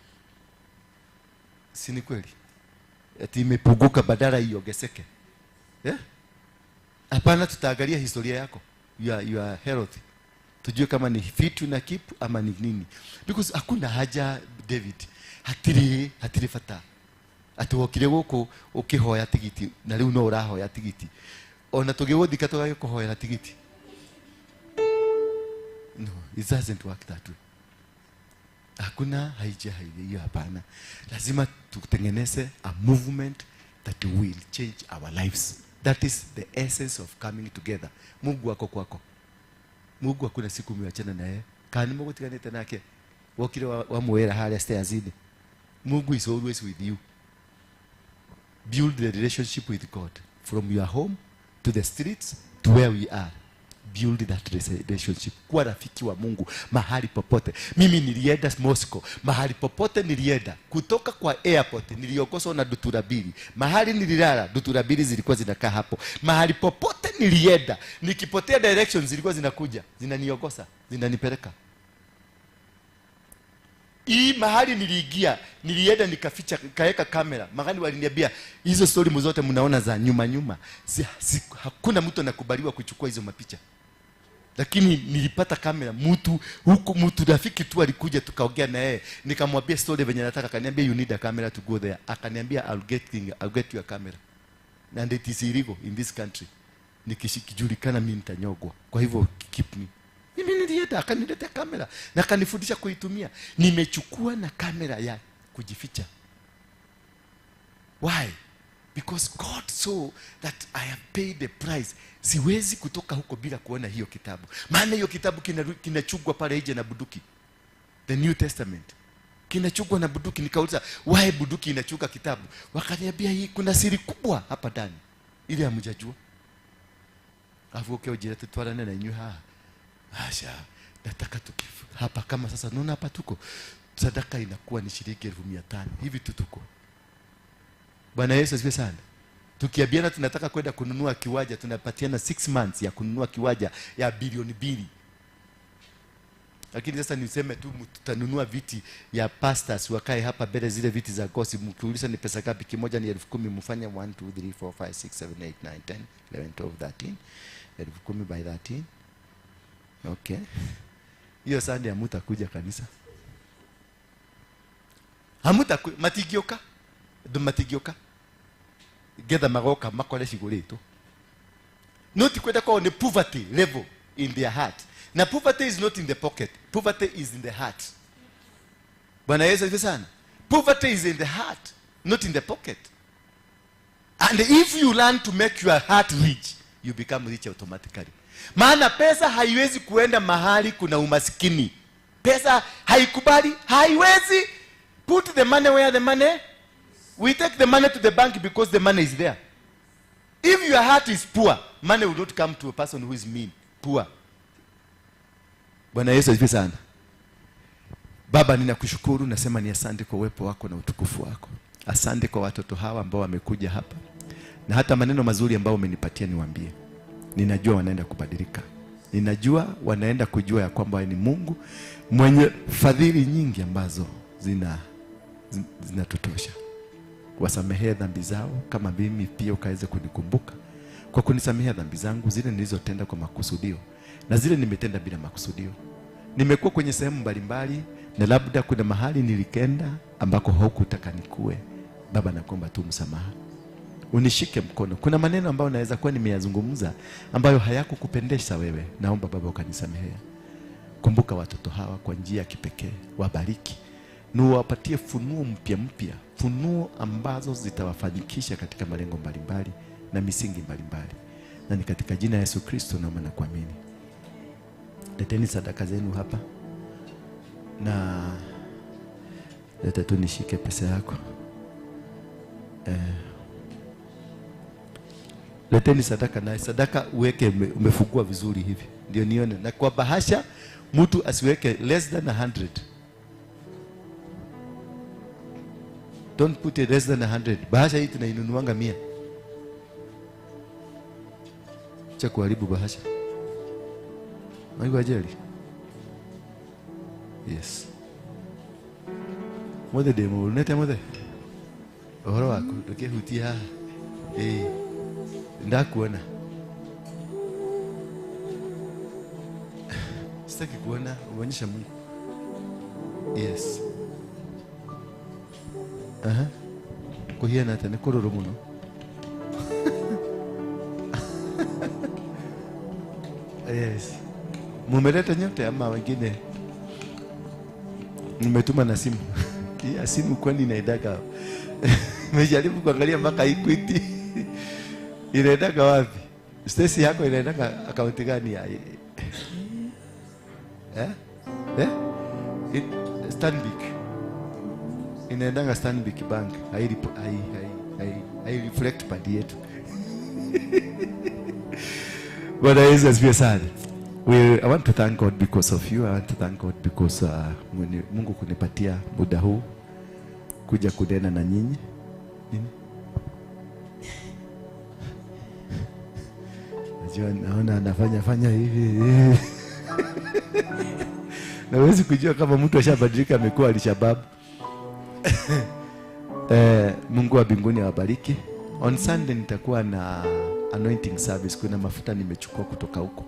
Si ni kweli? Ati imepunguka badala iongezeke. Eh? Hapana, tutaangalia historia yako. Your health. Tujue kama ni fit na keep ama ni nini. Because hakuna haja David. Hatiri fata. Ati wokire guko ukihoya tigiti na riu no urahoya tigiti. Ona tugiwothika tugakuhoya tigiti. No, it doesn't work that way. Hakuna hiyo hapana. Lazima tutengeneze a movement that will change our lives. That is the essence of coming together. Mungu wako kwako. Mungu hakuna siku umeachana naye. Kani Mungu tikanete nake. Wokire wa muera hali stairs. Mungu is always with you. Build the relationship with God from your home to the streets to where we are. Build that relationship. Kuwa rafiki wa Mungu mahali popote. Mimi nilienda Moscow, mahali popote nilienda. Kutoka kwa airport niliongozwa na Dutura Bili. Mahali nililala Dutura Bili zilikuwa zinakaa hapo. Mahali popote nilienda, nikipotea directions zilikuwa zinakuja, zinaniongoza, zinanipeleka. Hii mahali nilienda nikaficha, kaeka kamera. Magani waliniambia hizo story zote mnaona za nyuma. Hakuna mtu anakubaliwa kuchukua hizo mapicha. Lakini nilipata kamera, mtu rafiki tu alikuja tukaongea na yeye, nikamwambia story venye nataka, akaniambia you need a camera to go there. Akaniambia I'll get you a camera. And it is illegal in this country. Nikijulikana mimi nitanyogwa. Kwa hivyo keep me. Mimi nilienda, akaniletea kamera na akanifundisha kuitumia. Nimechukua na kamera ya kujificha. Why? Because God saw that I have paid the price. Siwezi kutoka huko bila kuona hiyo kitabu. Maana hiyo kitabu kinachugwa pale nje na bunduki. The New Testament. Kinachugwa na bunduki. Nikauliza, why bunduki inachuga kitabu? Wakaniambia hii kuna siri kubwa hapa ndani. Ili hamjajua. Avuke ujira tutwalane na nyuha. Asha, nataka tukifu. Hapa kama sasa naona hapa tuko. Sadaka inakuwa ni shilingi 1500. Hivi tuko. Bwana Yesu asifiwe sana. Tukiambiana tunataka kwenda kununua kiwanja, tunapatiana 6 months ya kununua kiwanja ya bilioni 2. Lakini sasa niseme tu tutanunua viti ya pastors wakae hapa mbele, zile viti za gossip. Mkiuliza ni pesa ngapi, kimoja ni 10,000, mfanye 1 2 3 4 5 6 7 8 9 10 11 12 13. 10,000 by 13. Okay. Hiyo Sunday hamtakuja kanisa. Hamtakuja matigioka. Matigioka. Getha magoka makole shigulito. Not kwenda kwa the poverty level in their heart. Na poverty is not in the pocket. Poverty is in the heart. Bwana Yesu asifiwe sana. Poverty is in the heart, not in the pocket. And if you learn to make your heart rich, you become rich automatically. Maana pesa haiwezi kuenda mahali kuna umaskini. Pesa haikubali, haiwezi. Put the money where the money. We take the money to the bank because the money is there. If your heart is poor, money will not come to a person who is mean, poor. Bwana Yesu asifiwe sana. Baba, ninakushukuru, nasema ni asante kwa uwepo wako na utukufu wako. Asante kwa watoto hawa ambao wamekuja hapa. Na hata maneno mazuri ambao umenipatia niwaambie. Ninajua wanaenda kubadilika. Ninajua wanaenda kujua ya kwamba ni Mungu mwenye fadhili nyingi ambazo zinatutosha. Wasamehee dhambi zao kama mimi pia ukaweze kunikumbuka kwa kunisamehea dhambi zangu zile nilizotenda kwa makusudio na zile nimetenda bila makusudio. Nimekuwa kwenye sehemu mbalimbali na labda kuna mahali nilikenda ambako haukutaka nikue. Baba, nakuomba tu msamaha. Unishike mkono. Kuna maneno ambayo naweza kuwa nimeyazungumza ambayo hayakukupendesha wewe. Naomba Baba ukanisamehea. Kumbuka watoto hawa kwa njia ya kipekee. Wabariki. Nuwapatie funuo mpya, funuo ambazo zitawafanikisha katika malengo mbalimbali na misingi mbalimbali. Na ni katika jina Yesu Kristo naomba na kuamini. Leteni sadaka zenu hapa. Na leta tu nishike pesa yako. Leteni sadaka, na sadaka uweke umefungua vizuri hivi. Ndio nione. Na kwa bahasha mtu asiweke less than 100. Don't put it less than 100. Bahasha hii tunainunuanga 100. Cha kuharibu bahasha. Maigo ajali. Yes. Mode demo, nete mode. Ohoro wako, doke hutia. Ndakuona. Sitaki kuona, uonyesha Mungu. Yes. Kuhia nata ni kororo muno. Yes. Mumeleta nyote ama wengine? Nimetuma na simu. Ya simu kwani inaendaga? Nimejaribu kuangalia mpaka Equity. Inaendaga wapi? Stacy yako inaendaga account gani ya? Stanbic. Inaendaga Stanbic Bank. Hai reflect padi yetu. Bwana Yesu asifiwe sana. I want to thank God because of you. I want to thank God because Mungu kunipatia muda huu kuja kunena na nyinyi. Najua naona anafanya hivi. Nawezi kujua kama mtu ashabadilika amekuwa alishababu. Mungu wa mbinguni awabariki. On Sunday nitakuwa na anointing service, kuna mafuta nimechukua kutoka huko.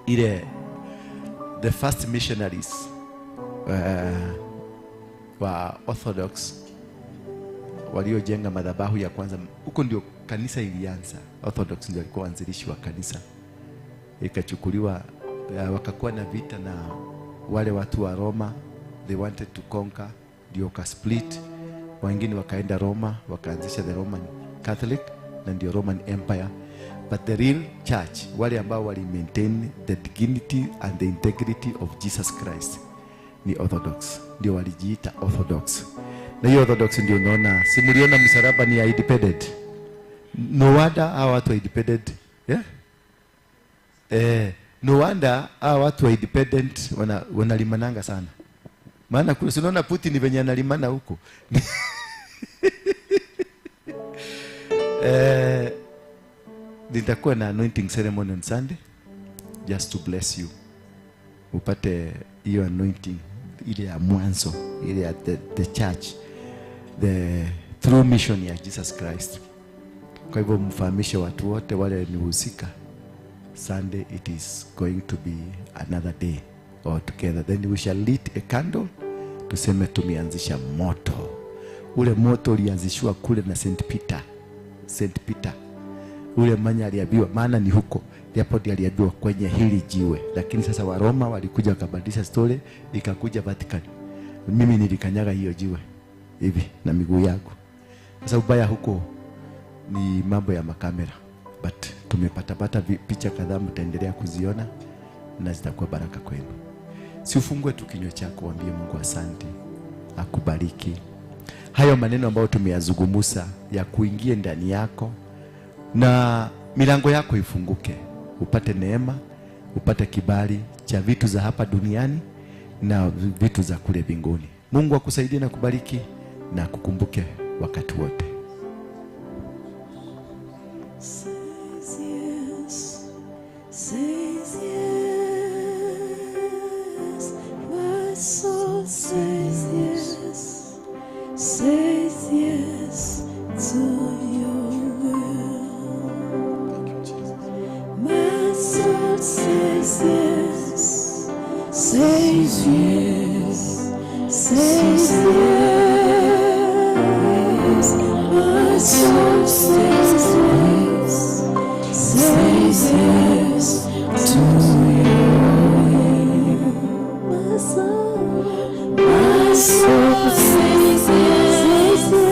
the first missionaries wa Orthodox waliojenga madhabahu ya kwanza huko, ndio kanisa ilianza. Orthodox ndio walikuwa wanzilishi wa kanisa, ikachukuliwa wakakuwa na vita na wale watu wa Roma, they wanted to conquer, ndio ka split, wengine wakaenda Roma wakaanzisha the Roman Catholic na ndio Roman Empire. But the real church, wale ambao wali maintain the dignity and the integrity of Jesus Christ, ni Orthodox, ndio walijiita Orthodox. Na hiyo Orthodox ndio unaona, si mliona msalaba ni independent. No wonder hawa watu wa independent, yeah? No wonder hawa watu wa independent wanalimananga sana. Maana kuna unaona Putin venye analimana huko. Nitakuwa na anointing ceremony on Sunday just to bless you. Upate hiyo anointing ile ya mwanzo, ile ya the church, the true mission ya Jesus Christ. Kwa hivyo mfahamishe watu wote wale ni husika. Sunday it is going to be another day all together. Then we shall light a candle. Tuseme tumeanzisha moto. Ule moto ulianzishwa kule na St. Peter. Ule manya aliambiwa, maana ni huko ndipo aliambiwa kwenye hili jiwe. Lakini sasa wa Roma walikuja wakabadilisha story, ikakuja Vatican. Mimi nilikanyaga hiyo jiwe hivi na miguu yangu. Sasa ubaya huko ni mambo ya makamera, but tumepata picha kadhaa, mtaendelea kuziona na zitakuwa baraka kwenu. Si ufungue tu kinywa chako, waambie Mungu asante, akubariki. Hayo maneno ambayo tumeyazungumza ya kuingia ndani yako na milango yako ifunguke, upate neema, upate kibali cha vitu za hapa duniani na vitu za kule mbinguni. Mungu akusaidie na kubariki na kukumbuke wakati wote. Says yes, says yes, my soul says yes, says yes to your will. My soul says yes, says yes, says yes. My soul says yes, says yes to your will. My soul says